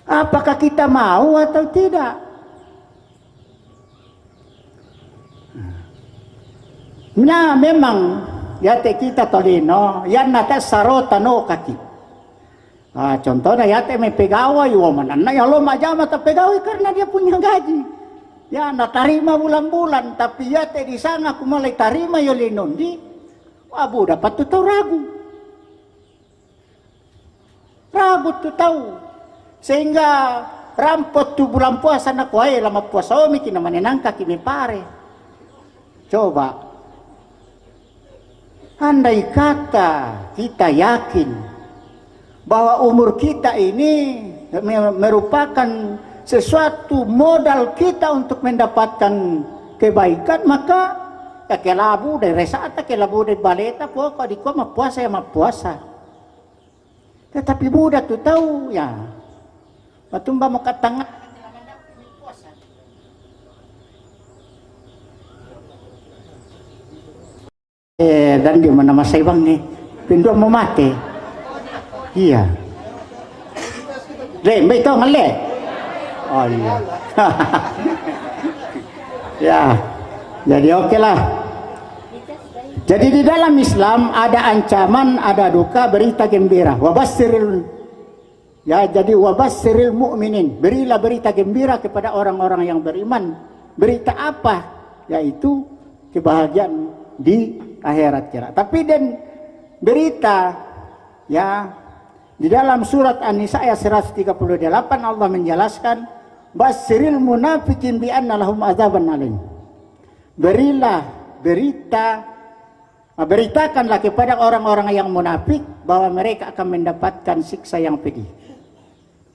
Apakah kita mau atau tidak? Nah, memang ya kita tolino, yan nate sarota no kaki. Contohnya ya me pegawai woman, ya lo majama ta pegawai karena dia punya gaji. Ya, na tarima bulan-bulan, tapi ya di sana aku mulai tarima yo linondi. Wabu dapat tu tahu ragu. Ragu tu tahu. Sehingga rampot tu bulan puasa na kuai lama puasa omi kina manenangka kimi pare. Coba. Andai kata kita yakin bahwa umur kita ini merupakan sesuatu modal kita untuk mendapatkan kebaikan, maka ya kelabu dari resata, kelabu dari baleta, pokok di koma puasa ya puasa. Tetapi mudah tuh tahu ya, patumba mau katangak. Dan di mana masa ibang nih, pindu mau mati. Iya. Le, mbak itu ngale. Oh iya. Ya. Jadi oke lah. Jadi di dalam Islam ada ancaman, ada duka, berita gembira. Wabassiril. Ya, jadi wabassiril mu'minin. Berilah berita gembira kepada orang-orang yang beriman. Berita apa? Yaitu kebahagiaan di akhirat kira. Tapi dan berita ya, di dalam surat An-Nisa ayat 138 Allah menjelaskan basyiril munafiqin bi anna lahum adzaban alim. Berilah beritakanlah kepada orang-orang yang munafik bahwa mereka akan mendapatkan siksa yang pedih.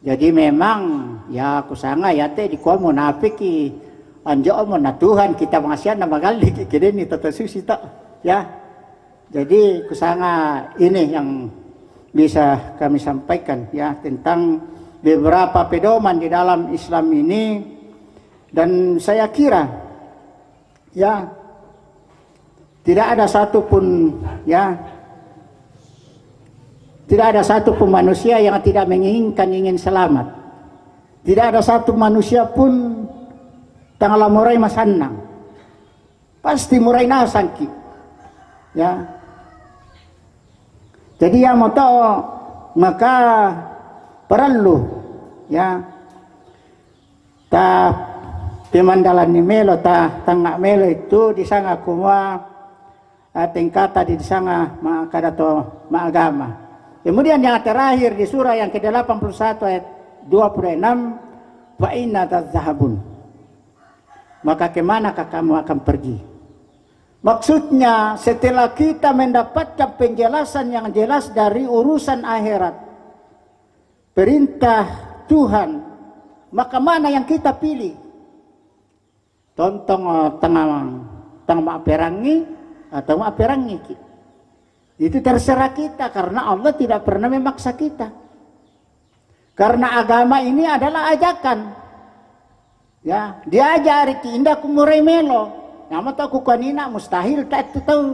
Jadi memang ya kusanga ya teh di kuah munafik anjo omona Tuhan kita mengasihan nama kali kini tata susi tak ya. Jadi kusanga ini yang bisa kami sampaikan ya tentang beberapa pedoman di dalam Islam ini, dan saya kira ya tidak ada satupun manusia yang tidak ingin selamat. Tidak ada satu manusia pun tangala murai masannang. Pasti murai nasangki. Ya. Jadi yang mau tahu maka perlu ya ta pemandalan ni melo ta tangak melo itu disanga kumwa tingkata di disanga makadato maagama. Kemudian yang terakhir di surah yang ke-81 ayat 26, fa inna tadhhabun. Maka kemanakah kamu akan pergi? Maksudnya setelah kita mendapatkan penjelasan yang jelas dari urusan akhirat, perintah Tuhan, maka mana yang kita pilih? Tontong tengah perangi atau perangi? Itu terserah kita karena Allah tidak pernah memaksa kita. Karena agama ini adalah ajakan. Ya, diajari indah kumurai melo. Nama tahu kukanina mustahil tak itu tahu.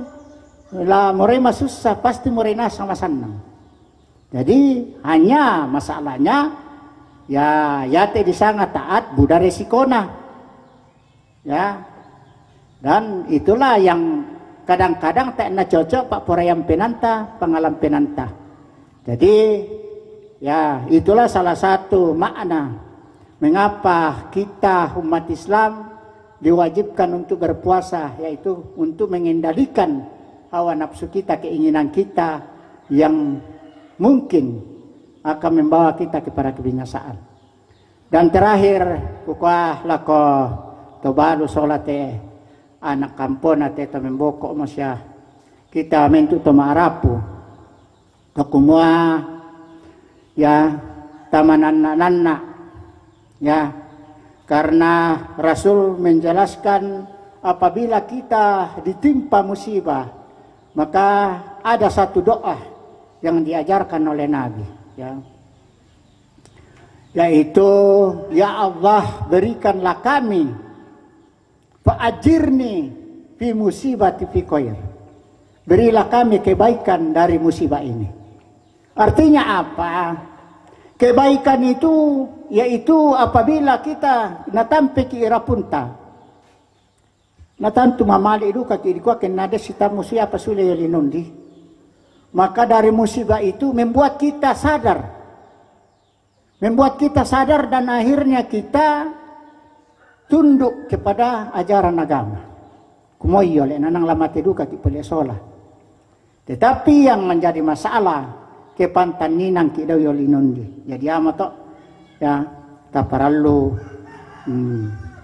Lah murai susah pasti murai sama senang. Jadi hanya masalahnya ya te di sangat taat budak resikona. Ya. Dan itulah yang kadang-kadang tak na cocok Pak Porayam Penanta, pengalaman Penanta. Jadi Ya, itulah salah satu makna mengapa kita umat Islam diwajibkan untuk berpuasa, yaitu untuk mengendalikan hawa nafsu kita, keinginan kita yang mungkin akan membawa kita kepada kebinasaan. Dan terakhir, kukah lako tobalu solate anak kampung ate to membokok masya kita mentu to maarapu kumua ya tamanan-nanna ya, karena Rasul menjelaskan apabila kita ditimpa musibah maka ada satu doa yang diajarkan oleh Nabi ya, yaitu ya Allah berikanlah kami fa'ajirni fi musibati fi khair, berilah kami kebaikan dari musibah ini. Artinya apa? Kebaikan itu yaitu apabila kita natampe ki irapunta natantu mamali duka ki dikwa kenade sita musibah pasule yalinundi, maka dari musibah itu membuat kita sadar dan akhirnya kita tunduk kepada ajaran agama. Kumoyo le nanang lamate duka ki pele sola. Tetapi yang menjadi masalah kepantan ninang ki daw yolinundi. Jadi amato ya kaparallu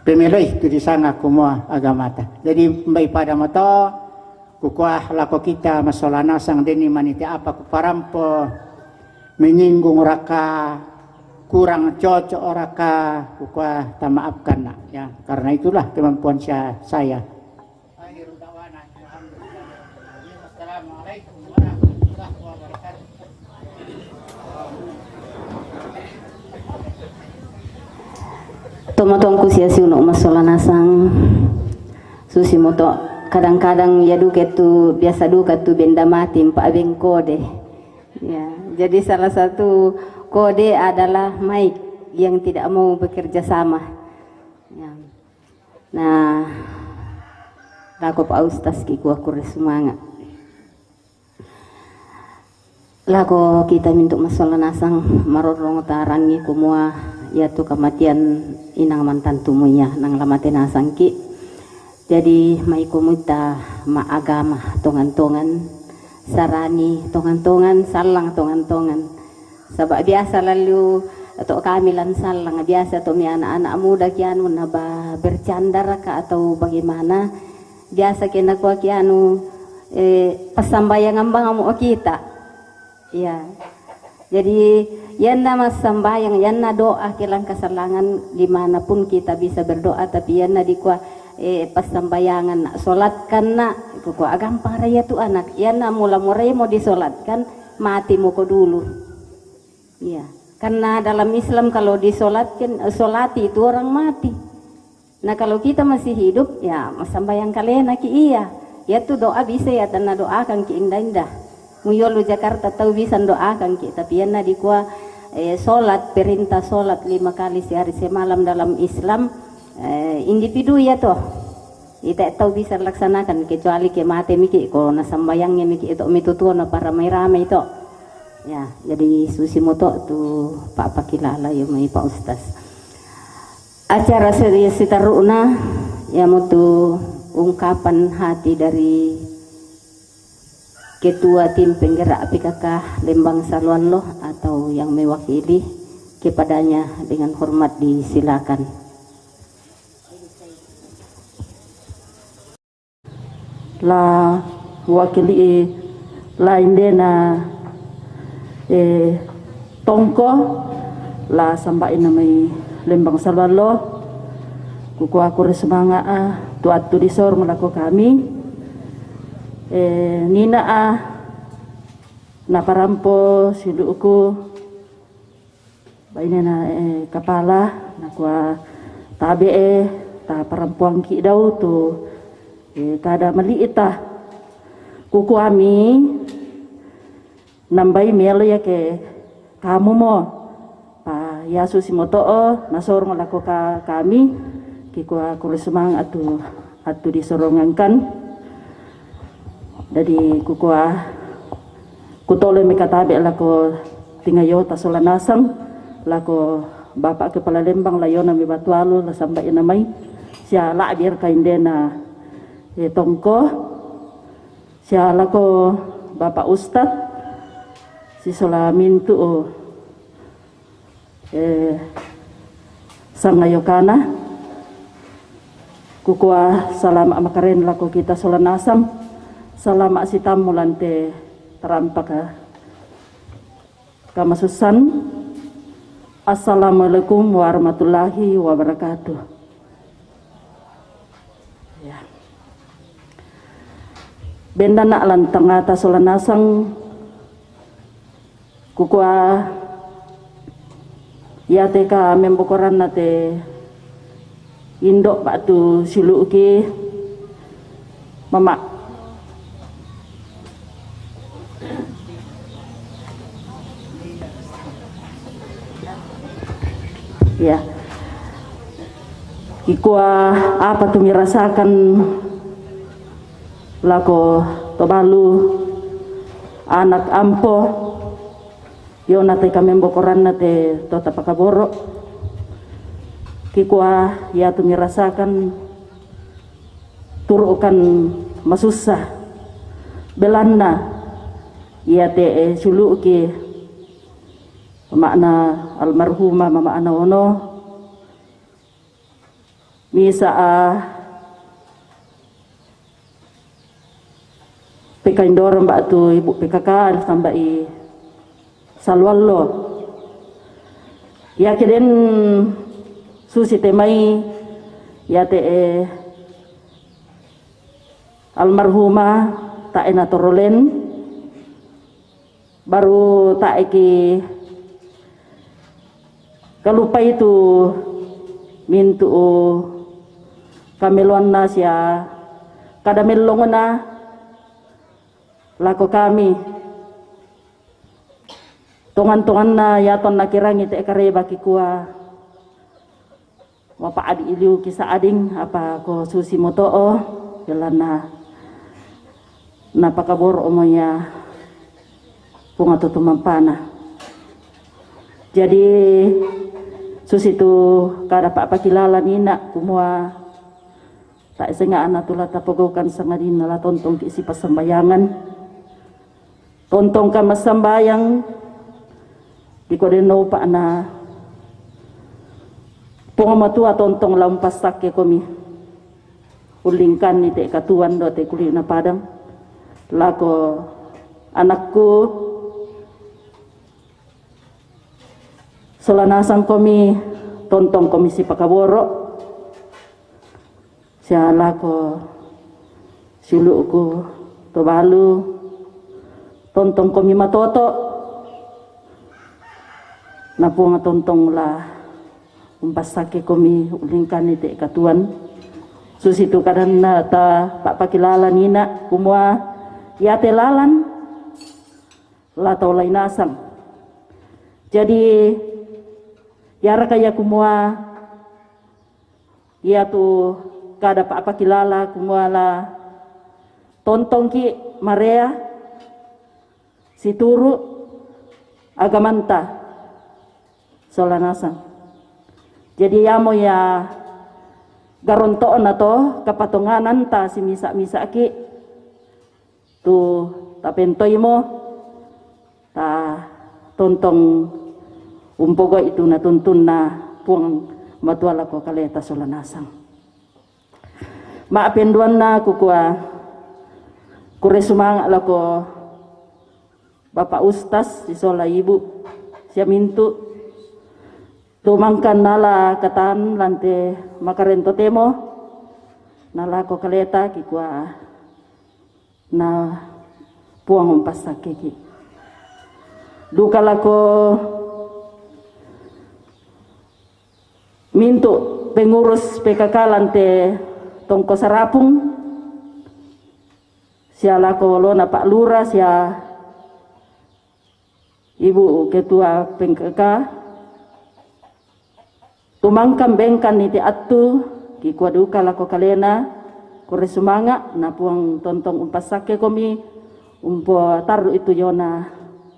pemilih tu di sana kumua agamata. Jadi mbay pada mato kukuah lako kita masolana sang deni maniti apa kuparampo menyinggung raka kurang cocok raka kukuah tamaafkan nak ya, karena itulah kemampuan saya. Assalamualaikum warahmatullahi wabarakatuh. Tomatongku sia siunok masolana sang susi moto kadang-kadang ya duke tu biasa duka tu benda mati empat abeng kode ya, jadi salah satu kode adalah mic yang tidak mau bekerja sama ya. Nah lako Pak Ustaz ki kuah kure semangat lako kita mintuk masolana sang marorong tarangi kumua ya tu kematian inang mantan tumunya nang lamate nasangki. Jadi mai kumita ma agama tongan-tongan sarani tongan-tongan salang tongan-tongan sabab biasa lalu atau kamilan salang biasa to mi anak-anak muda kianu naba bercanda raka atau bagaimana biasa kena kuah kianu pasambayangan bang mau kita ya. Jadi yanna mas sambayang yanna doa kilang kesalangan dimanapun kita bisa berdoa, tapi yanna dikua pas sambayangan nak solatkan nak kukua gampang raya tu anak yanna mula-mula mau disolatkan mati muko dulu ya, karena dalam Islam kalau disolatkan solati itu orang mati. Nah kalau kita masih hidup ya mas sambayang kalian nak iya ya tu doa bisa ya tanah doakan ki indah-indah muyolu Jakarta tahu bisa doakan kita, tapi yana dikua solat perintah solat 5 kali sehari semalam dalam Islam individu ya toh tidak tahu bisa laksanakan kecuali ke mati miki ko na sambayangnya miki itu mitutuan para ramai-ramai itu ya. Jadi susi moto tu Pak Pakilala ya mai Pak Ustaz acara sitaruna ya mutu ungkapan hati dari Ketua Tim Penggerak PKK Lembang Saluan Loh atau yang mewakili kepadanya dengan hormat disilakan. La wakili lain dena tongko la sampai namai Lembang Saluan Loh kuku aku semangat tuatu disor melakukan kami nina na parampo siluku baina na kapala na kwa tabe ta parampuang ki daw tu tada maliita kuku ami nambay melo ya ke kamu mo pa yasu simoto nasor ngalako ka kami kikwa kurismang atu disorongankan. Jadi kukua kutole mikatabe lako tingayo tasolanasang lako Bapak Kepala Lembang layo na mi batualo la sampai namay siya laabir kainde na tongko siya lako Bapak Ustad si Solamintu sangayokana kukua salama makaren lako kita solanasam salama sitam mulante terampaka kamasusan. Assalamualaikum warahmatullahi wabarakatuh. Ya. Benda nak lantang atas solanasang kukua ya teka membokoran nate indok batu siluki mama ya ikua apa tuh merasakan lako tobalu anak ampo yo nate kami bokoran nate tota pakaboro kikua ya tuh merasakan turukan masusah belanda ya te suluki makna almarhumah mama ana ono misa pekaindor mbak tu ibu PKK sampai salwallo ya keden susi temai ya te almarhumah tak ena torolen baru tak eki kalupa itu mintu kameluan na siya kadamelong na lako kami tongan-tongan na yaton nakirang ite kareba kikua wapa adi iliu kisa ading apa ko susi motoo jalan na napakabor omoya punga tutumampana jadi susitu kada apa kilala nina kumua tak senga anak tula tapogokan sangadin nala tontong ki si pasambayangan tontong ka masambayang di kodeno pa na pungamatua tontong lampas sakke komi ulingkan ni te katuan do te kuli na padang lako anakku solanasang komi tontong komisi pakaboro siala ko siluku tobalu tontong komi matoto napunga tontong la umpasake komi ulingkan ite katuan susitu kadan na ta pak pakilala nina kumua yate lalan la tolai nasang jadi yara kaya kumua ya tu kada apa kilala kumua la tontong ki marea situru agamanta solanasang jadi yamo ya garonto na to kapatonganan ta si misa ki tu tapentoy mo ta tontong umpogo itu natuntun na puang matuala ko kaleta solanasang maapenduan na kukua kuresumang alako Bapak Ustas si sola ibu siya mintu tumangkan nala katan lante makarento temo nala ko kaleta kikua na puang umpasakiki duka lako mintu pengurus PKK lante tongko sarapung siala kolo na Pak Lurah sia Ibu Ketua PKK tumangkam bengkan iti atu kikua duka lako kalena kore sumanga na puang tontong umpasake komi umpo taru itu yona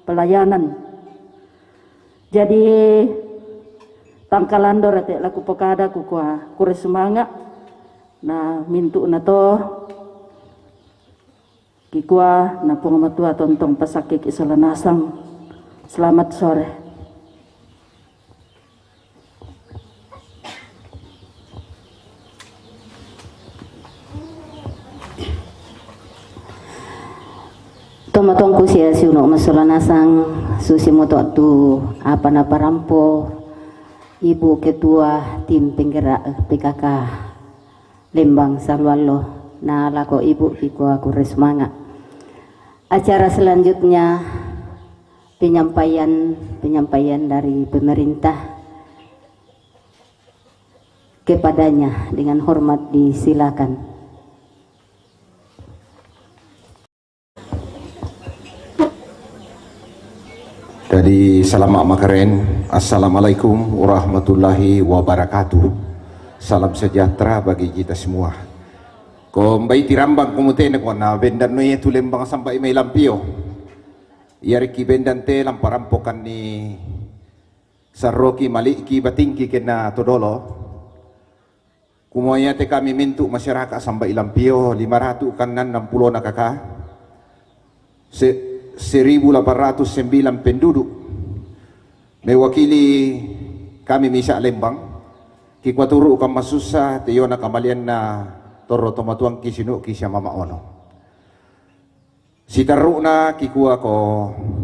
pelayanan Jadi tangkalandor ate laku pokada ku kure semangat na mintu na to kikua na pungamatua tontong pasakik isalanasang. Selamat sore. Tomatong kusia siuno masalanasang susi moto tu apa na parampo Ibu Ketua Tim Penggerak PKK Lembang Salwalo na lako Ibu Kikua Kure Semangat. Acara selanjutnya penyampaian dari pemerintah kepadanya, dengan hormat disilakan. Jadi selamat makaren. Assalamualaikum warahmatullahi wabarakatuh. Salam sejahtera bagi kita semua. Ko mbai tirambang kumute ko na bendan no yetu lembang sampai may lampio. Yariki bendan te lamparampokan ni Sarroki maliki batingki kena todolo. Kumoya te kami mintu masyarakat sampai lampio 500 kanan 60 nakaka. 1.809 penduduk mewakili kami misa Lembang kikwaturu kam masusa tiyo na kamalian na toro tomatuang kisinu kisya mama ono sitaru na kikua ko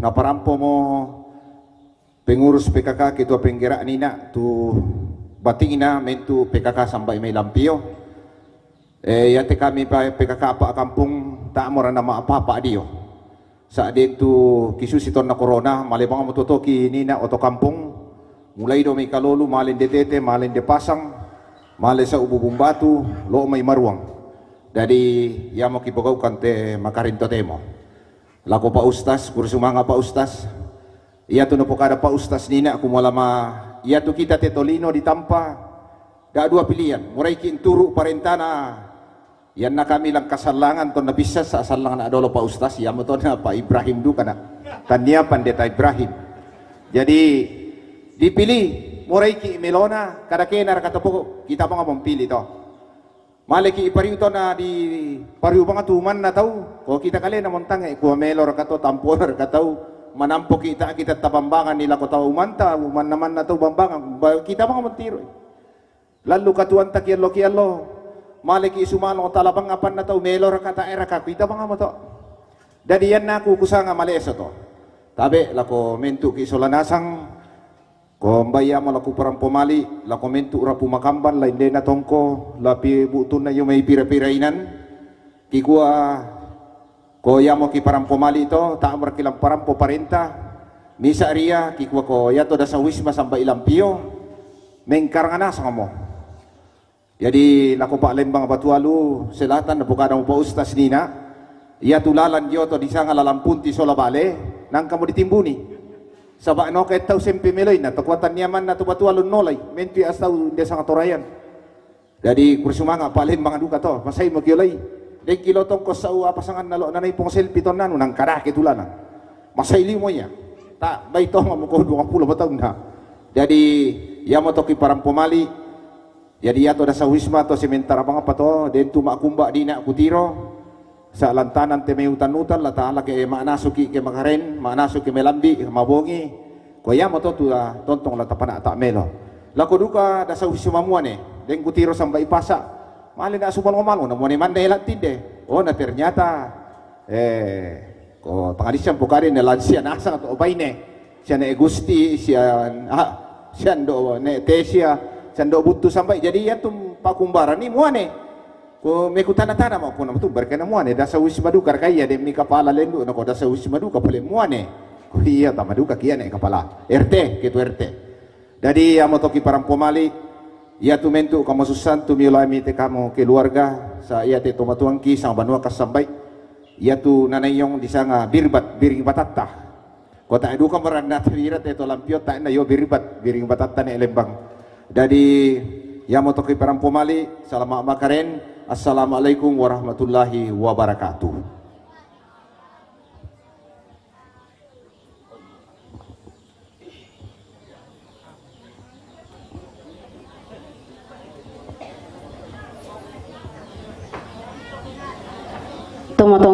naparampo mo pengurus PKK kitua penggerak nina tu bating ina mentu PKK sampai may lampio yate kami pa PKK apa kampung tak mora nama apa-apa dio saat itu kisusiton na corona malibang mututoki nina oto kampung mulai do may kalolu malin de tete malin de pasang malin sa ububong batu lo may maruang dari yamo kipagaw kante makarinto temo lako pa ustas kursumanga pa ustas iya to no pokada pa ustas nina kumalama iya to kita tetolino ditampa da dua pilihan murai kinturu parentana yan na kami lang kasalangan to nabisa sa asalangan na adolo pa ustas yamo to na pa Ibrahim du kana tanya pandeta Ibrahim jadi dipilih murai ki melona kada kenar katapo kita mga mampili to maliki ipariu to na di pariu mga tuman na tau ko kita kali na montang ko melor kato tampor katau manampo kita tapambangan nila ko tau umanta uman naman na to bambangan kita mga mentiro lalu katuan takialo kialo maliki sumalo talabang apan na to melor kata era kapita mga moto dadi yan na kukusanga maleso to tabe lako mentu ki solanasang ko mbaya mo lako parang pumali lako mentu rapu makamban lain de na tongko lapi butun na yung may pira-pirainan kikua ko yamo ki parang pumali to taamar kilang parang po parenta misa ria kikua ko yato da sa wisma sampai ilampio mengkarangana sa mo. Jadi lako pa Lembang Batualu selatan na bukada mo pa ustas nina iya tulalan diyo to di sanga lalampunti sola bale nang kamu ditimbuni sabak no kahit tau sempi meloy na takwatan niyaman na to Batualu nolay menti astaw di sanga torayan jadi kursumanga pa Lembang aduka to masay mo kiolay de kilo tong ko sa pasangan nalo nanay pong selfie ton nanu nang karake tulanan masay limo ya ta bay to mo ko 20 batang na jadi ya mo to ki parang pumali jadi ato da sa wisma to sementara mga pato den tu makumba di na kutiro sa lantanan te may utan-utan la taala ke manasuki ke makaren manasuki melambi mabongi ko ya mo to tu tontong la tapana ta melo la ko duka da sa wisma muane den kutiro sampai pasa mali na subal ngomalo na muane mande latinde oh na ternyata ko pangadisan pokare na lansia na asa to baine siya na Agusti siya do ne Tesia sando butuh sampai jadi ya tum pakumbara ni muane ko meku tana-tana mo ko na tu berkena muane dasa wisma duka kaya de mi kapala lendo na ko dasa wisma duka pale muane ko iya tama duka kian kapala RT gitu RT jadi ya motoki parang pumali ya tu mentu kamu susan tu miolami te kamu keluarga sa iya te tomatuangki sang banua kasambai ya tu nanayong di sanga biring batatta ko ta duka marana tira te to lampio ta na yo biring batatta ni Lembang. Jadi ya motoki parang pumali salamat makaren assalamualaikum warahmatullahi wabarakatuh.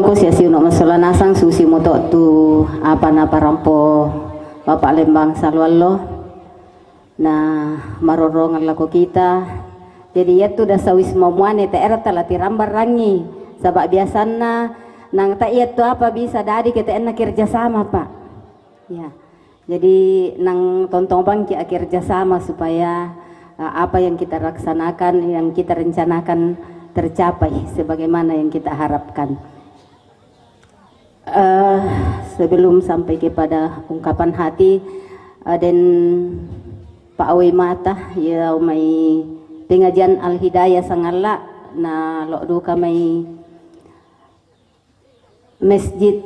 loko sia siuno masalah nasang susi moto tu apa na parampo Bapak Lembang Salwallo na marorongan lako kita. Jadi ya tu dah sawis momuane ta era tala tirambar rangi sabab biasana nang ta iya tu apa bisa dari kita enak kerjasama Pak. Ya. Jadi nang tontong bangki kerjasama supaya apa yang kita laksanakan, yang kita rencanakan tercapai sebagaimana yang kita harapkan. Sebelum sampai kepada ungkapan hati dan Pak Awi Mata ya mai pengajian Al Hidayah sangala na lokdu kami Masjid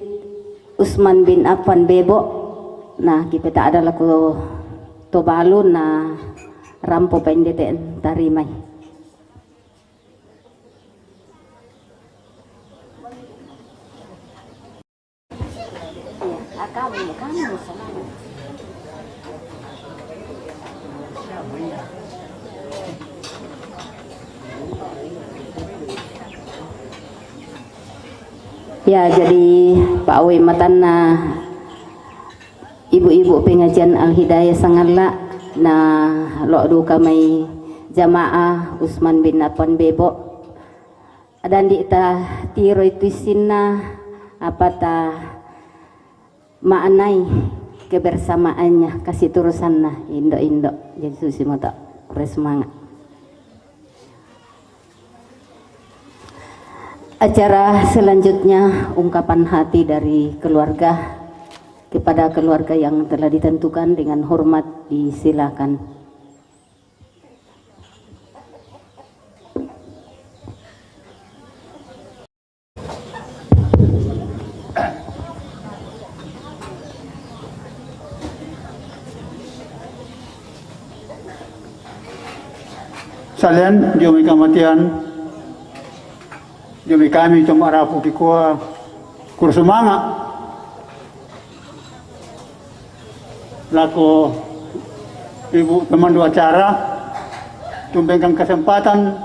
Usman bin Affan Bebo nah kita adalah ko tobalun na rampo pendeten tarimai. Ya, jadi Pak Awi Matana ibu-ibu pengajian Al Hidayah sangala na lokdu kami jamaah Usman bin Affan Bebo dan di ta tiro itu sinna apa ta maknai kebersamaannya kasih turusanna indo jadi susi mata semangat. Acara selanjutnya ungkapan hati dari keluarga kepada keluarga yang telah ditentukan dengan hormat disilakan. Salian jumi kamatian jumi kami cuma rapu kikua kursumanga laku ibu pemandu acara tumbengkan kesempatan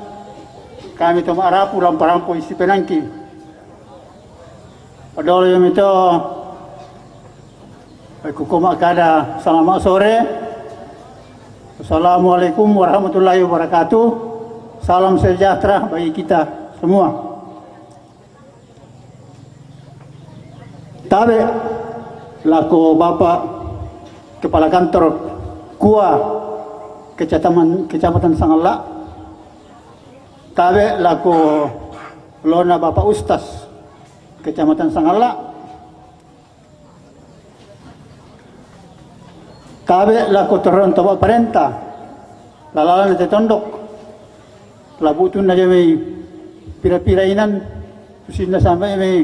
kami cuma rapu rampo isi penangki padahal yang itu kukumak kada selamat sore. Assalamualaikum warahmatullahi wabarakatuh. Salam sejahtera bagi kita semua. Tabe laku Bapak Kepala Kantor KUA Kecamatan Sangala. Tabe laku Lona Bapak Ustaz Kecamatan Sangala. Tabe laku turun toba perintah lalalan na tondok labutun na may pira-pirainan susin na sampai may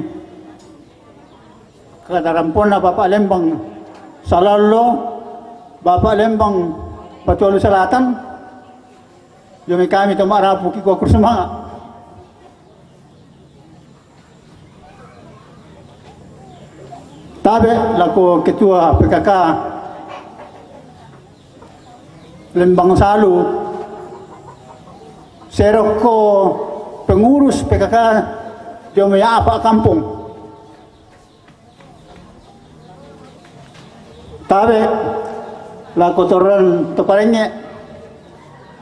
katarampon na Bapak Lembang Salalo Bapak Lembang Patualo Selatan yung may kami tumarapu kiko kursumanga tabe laku ketua PKK Lembang Salu, serok ko pengurus PKK Jomaya apa kampung. Tabe lako toran toparenya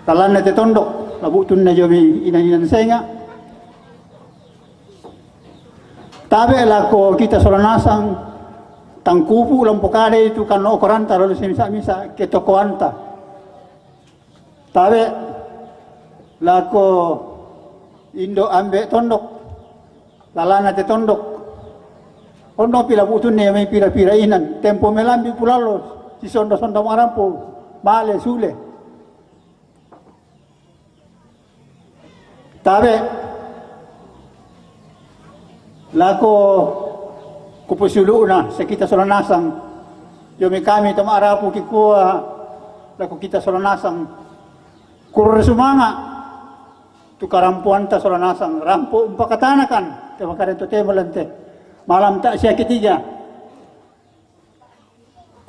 talan na tetondok labutun na jomi inan senga. Tabe lako kita soranasang tangkupu lampokade itu kan okoranta lalu misa ketokoanta. Tabe lako Indo ambek tondok lalana te tondok ono pila butun ne may pira-pira inan tempo melambi pulalos si sondo-sondo marampo male sule tabe lako kupusulu na sa kita soranasang yomi kami tumarapu kikuha lako kita soranasang kurur sumanga tu karampuan ta soranasang rampo umpakatanakan temakaran to temalante malam tak sia ketiga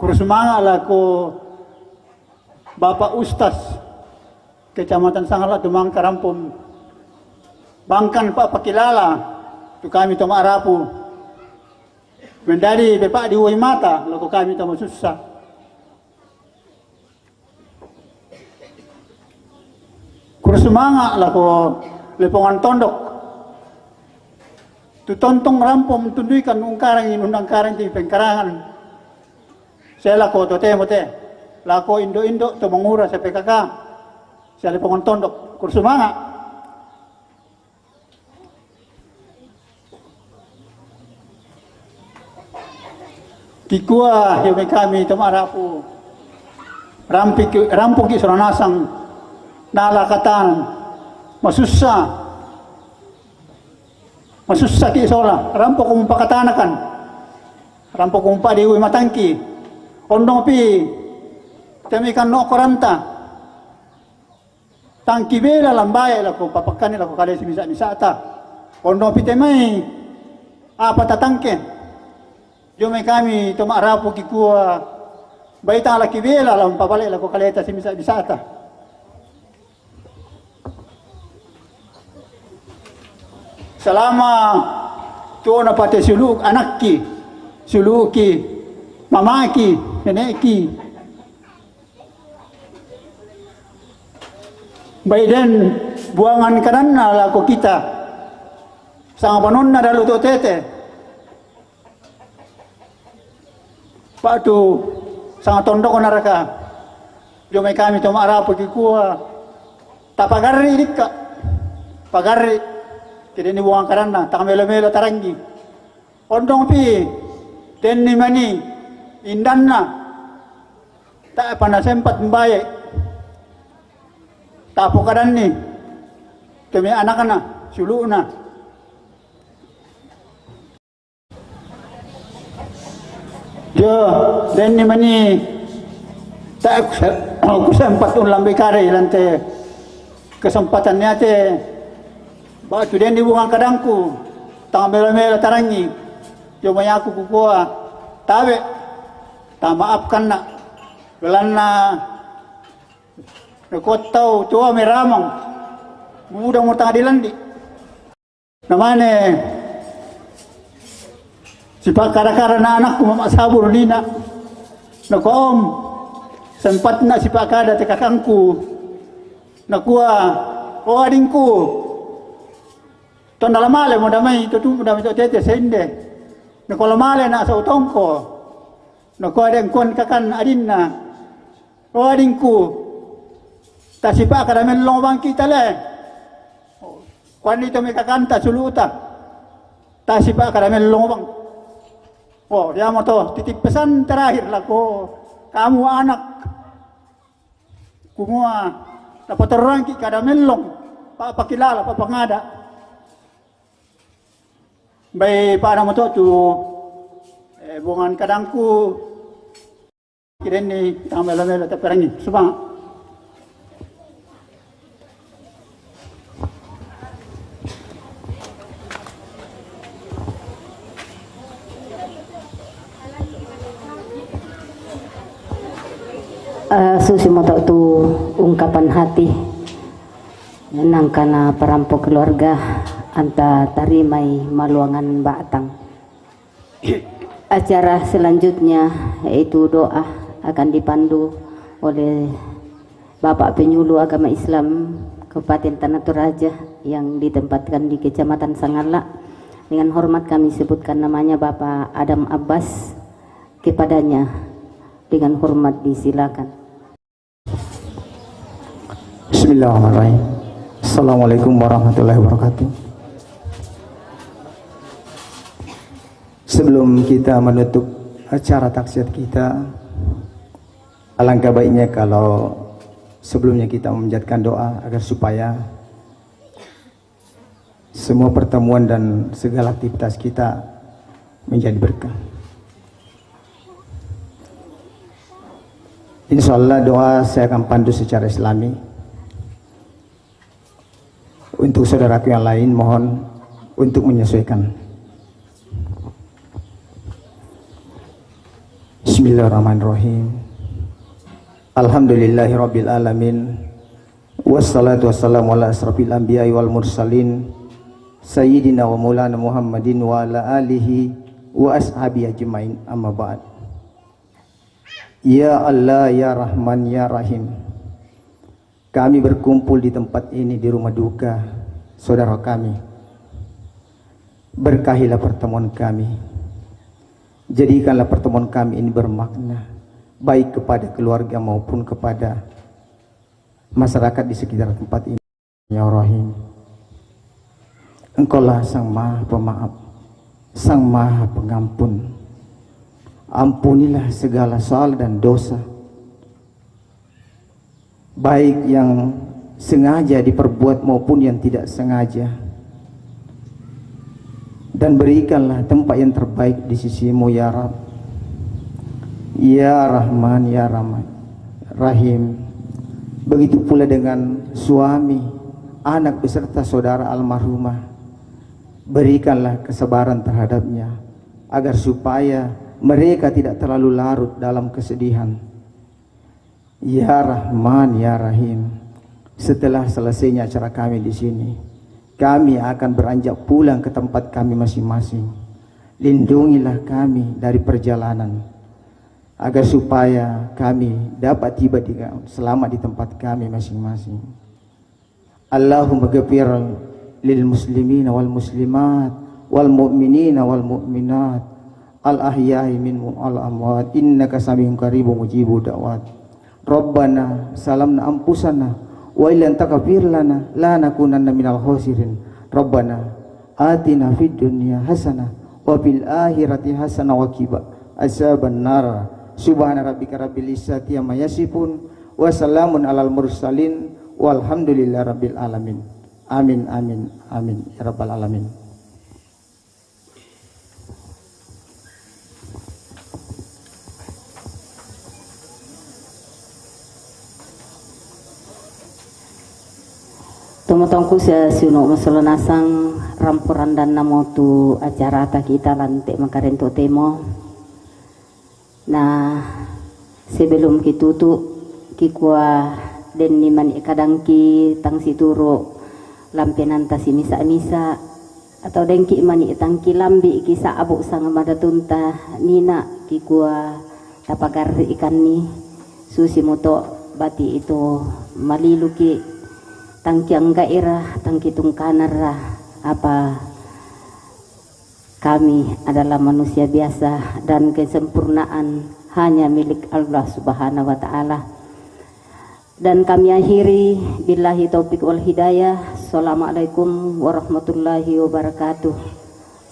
kurur sumanga lako Bapak Ustaz Kecamatan Sangala tumang karampum bangkan Pak Pakilala tu kami tu marapu mendari bepak di uai mata laku kami tu susah kurus semangat laku lepongan tondok tu tontong rampom tunduikan ungkarang undang karang di pengkarangan saya laku tu teh laku indo tu mengurus PKK saya lepongan tondok kurus semangat kikua yang kami tu marapu rampok ki soranasang nalakatan masusah ki sola rampok kung pakatanakan rampok kung pa di uwi matangki ondong pi temikan no koranta tangki bela lambaya lako papakan lako kali misa ta ondong pi temai apa tatangke Jome kami tu marapu kikua baita laki bela lam pabalik lako kaleta si misa ta selama tu na pate suluk anakki suluki mamaki nenekki baiden buangan kananna lako kita sang panonna dalu to tete Pak tu sangat tondok naraka jomai kami tu marapu kikua tapagari dikka pagari tidak ni buang karana tak melo tarangi ondong pi tenni mani indanna tak pana sempat membayar tak pokadan ni kami anak-anak suluna dia dan ni mani tak aku sempat lambai kare lantai kesempatannya te batu dan di bunga kadangku tang melo tarangi cuma aku kukua tabe tak maafkan nak gelana nekot tau tua meramang mudah mutang dilandi namane siapa kara-kara na anakku mamak sabur nina nako om sempat na siapa kada te kakangku nakua o adingku ton dalam male mo damai to tu damai to tete sende nako lamale na sa utongko nako adeng kon kakan adinna o adingku ta siapa kada men lobang kita le kwani to me kakanta suluta ta siapa kada men lobang. Oh, dia mau tahu titip pesan terakhir lah ko kamu anak kumua dapat orang ki kada melong pak pakilala pak pangada bay para mo to tu bungan kadangku kiren ni tamelo-melo ta perangi subang susi mo tu ungkapan hati nang kana perampok keluarga anta tarimai maluangan batang. Acara selanjutnya yaitu doa akan dipandu oleh Bapak Penyuluh Agama Islam Kabupaten Tanah Toraja yang ditempatkan di Kecamatan Sangala. Dengan hormat kami sebutkan namanya Bapak Adam Abbas, kepadanya dengan hormat disilakan. Bismillahirrahmanirrahim. Assalamualaikum warahmatullahi wabarakatuh. Sebelum kita menutup acara taksiat kita, alangkah baiknya kalau sebelumnya kita memanjatkan doa agar supaya semua pertemuan dan segala aktivitas kita menjadi berkah. Insyaallah doa saya akan pandu secara Islami. Untuk saudaraku yang lain mohon untuk menyesuaikan. Bismillahirrahmanirrahim. Alhamdulillahirabbil alamin. Wassalatu wassalamu ala asrofil anbiya'i wal mursalin Sayyidina wa maulana Muhammadin wa ala alihi wa ashabi ajmain, amma ba'd. Ya Allah, ya Rahman, ya Rahim, kami berkumpul di tempat ini, di rumah duka saudara kami. Berkahilah pertemuan kami, jadikanlah pertemuan kami ini bermakna, baik kepada keluarga maupun kepada masyarakat di sekitar tempat ini. Ya Rahim, Engkaulah Sang Maha Pemaaf, Sang Maha Pengampun. Ampunilah segala salah dan dosa, baik yang sengaja diperbuat maupun yang tidak sengaja, dan berikanlah tempat yang terbaik di sisi-Mu ya Rabb. Ya Rahman, ya Rahim. Begitu pula dengan suami, anak beserta saudara almarhumah. Berikanlah kesabaran terhadapnya, agar supaya mereka tidak terlalu larut dalam kesedihan. Ya Rahman, ya Rahim. Setelah selesainya acara kami di sini, kami akan beranjak pulang ke tempat kami masing-masing. Lindungilah kami dari perjalanan, agar supaya kami dapat tiba selamat di tempat kami masing-masing. Allahumma ghafir lil muslimina wal muslimat wal mu'minina wal mu'minat al ahya'i minhum al amwat innaka samiun qaribun mujibud da'wat. Rabbana salamna anfusana wa illam taghfir lana la nakunanna minal khasirin. Rabbana atina fid dunya hasanah wa fil akhirati hasanah wa qina azaban nar. Subhana rabbika rabbil izzati amma yasifun wa salamun alal mursalin walhamdulillahi rabbil alamin. Amin amin amin ya rabbal alamin. Tumutongku sa sino masalah nasang rampuran dan namo tu acara ta kita lantik makarento temo. Nah, sebelum kitutu kikwa den niman ikadangki tang situro lampenan ta si misa atau dengki mani tangki lambi kisa abu sang madatunta nina kikwa tapagar ikan ni susi moto bati itu maliluki tangki anggairah tangki tungkanarah apa kami adalah manusia biasa dan kesempurnaan hanya milik Allah Subhanahu wa taala. Dan kami akhiri billahi taufik wal hidayah. Assalamualaikum warahmatullahi wabarakatuh.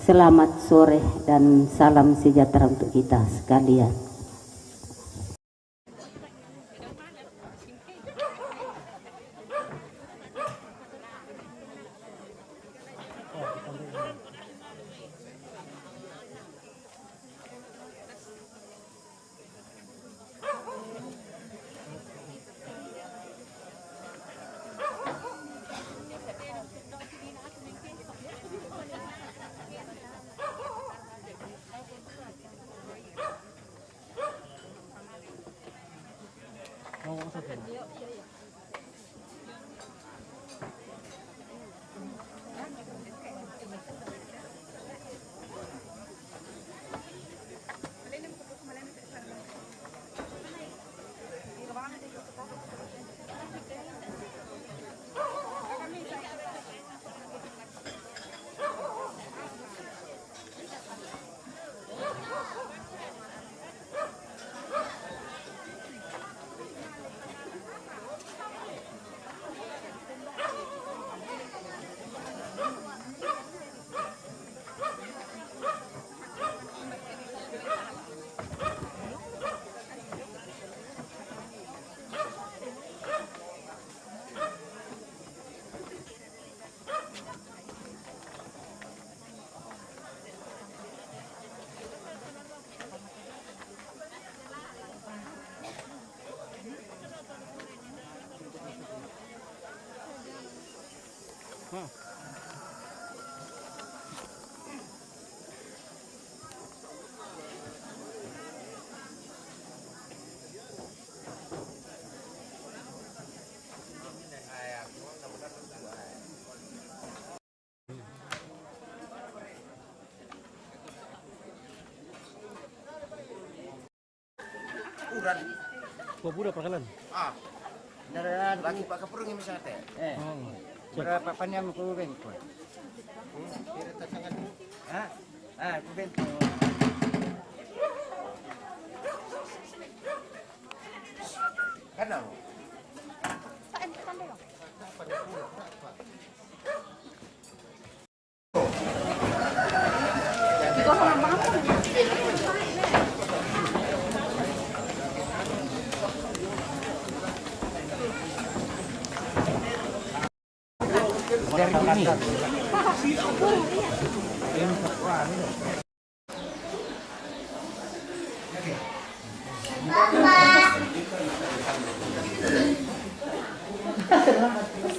Selamat sore dan salam sejahtera untuk kita sekalian. kuburan. Kuburan pakalan. Ah. Lagi Pak Kapurung yang misalnya teh. Berapa panjang kuburan ko? Kira tatangan mo. Kuburan. Kanang.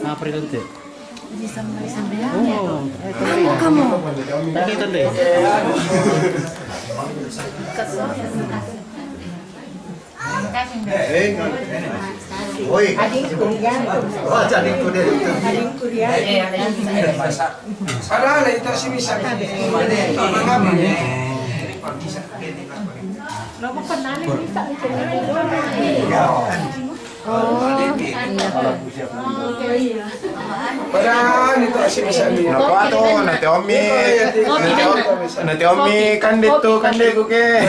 Apa itu teh? Oh, kamu. Tadi tadi. Oi. Oh, jadi Sarana itu sih bisa. Parang itu sih bisa. Nako ato, nanti Omi kan dito, kan dito ke.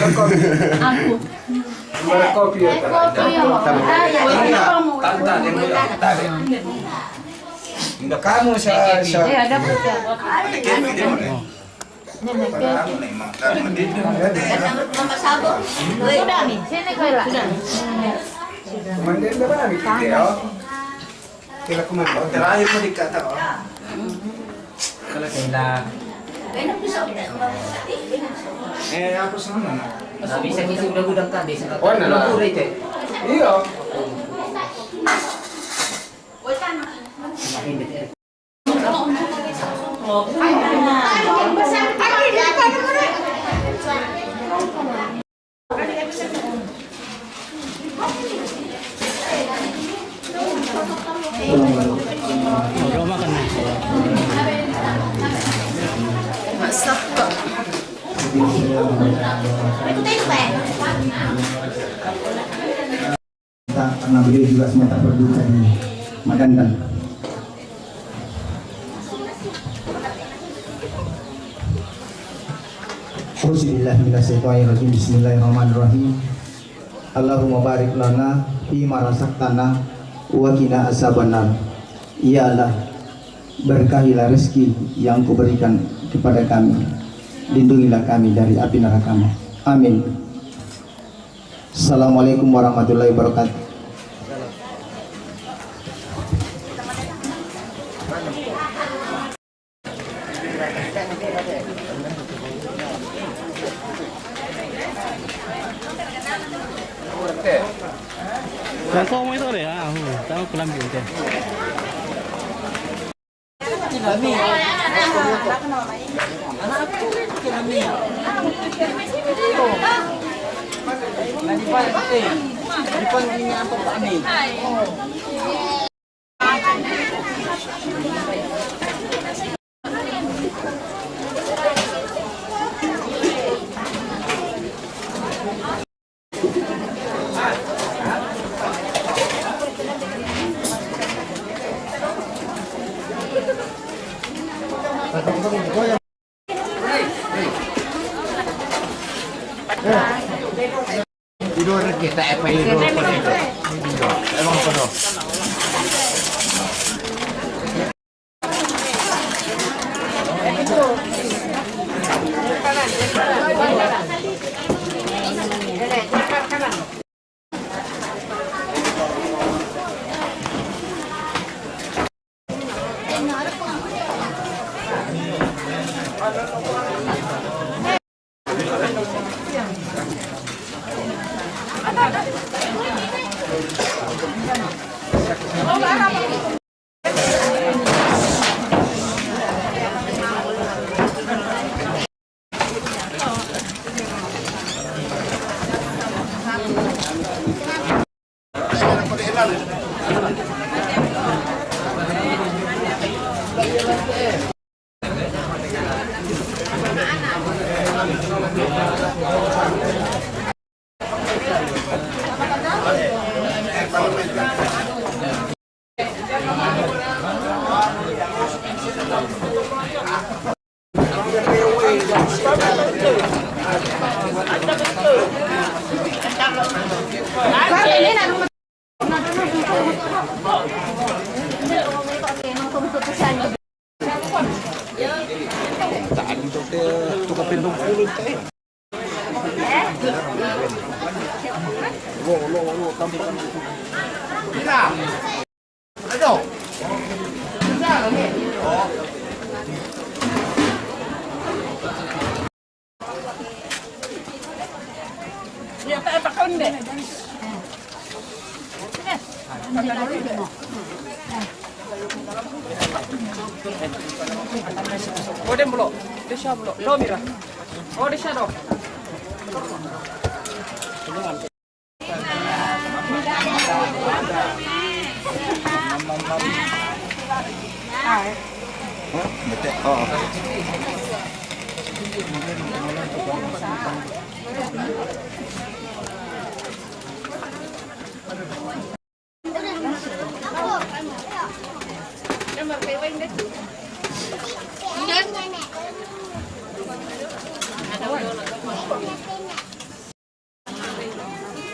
Kopi ya. Kamu sa ada Mama Sabo. Sudah nih, sini kau lah. Mandir na ba? Kila kumain. Terakhir mo dikata ko. Kalau kila. Ako sana na. Bisa ngisi udah gudang tadi. Oh, na. Iya. Udah makan nih. Masak kok. Karena beliau juga sempat berduka di Madandan. Bismillahirrahmanirrahim. Allahumma barik lana fi ma razaqtana wa qina azabannar. Ya Allah, berkahilah rezeki yang Kau berikan kepada kami. Lindungilah kami dari api neraka. Amin. Assalamualaikum warahmatullahi wabarakatuh. Kau mau itu deh, tahu kelam juga. Tidur kita tidur. Emang penuh.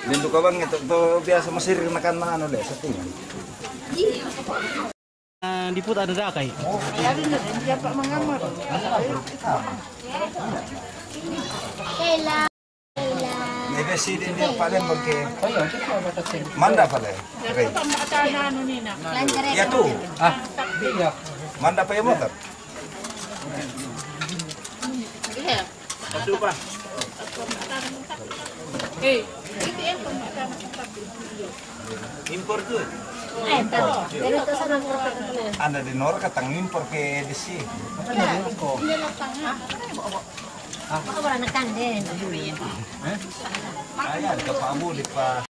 Lindu ka bang ito biasa masir makan na ano deh sa tingin. Diput ada dakai. Siapa mengamar? Kela. Maybe si din dia pala magke. Manda pala. Ya tu. Manda pa yung motor. Coba. Impor tuh. Anda di Nora katang impor ke desi. Ako wala na kan din. Ayan, kapamu di pa.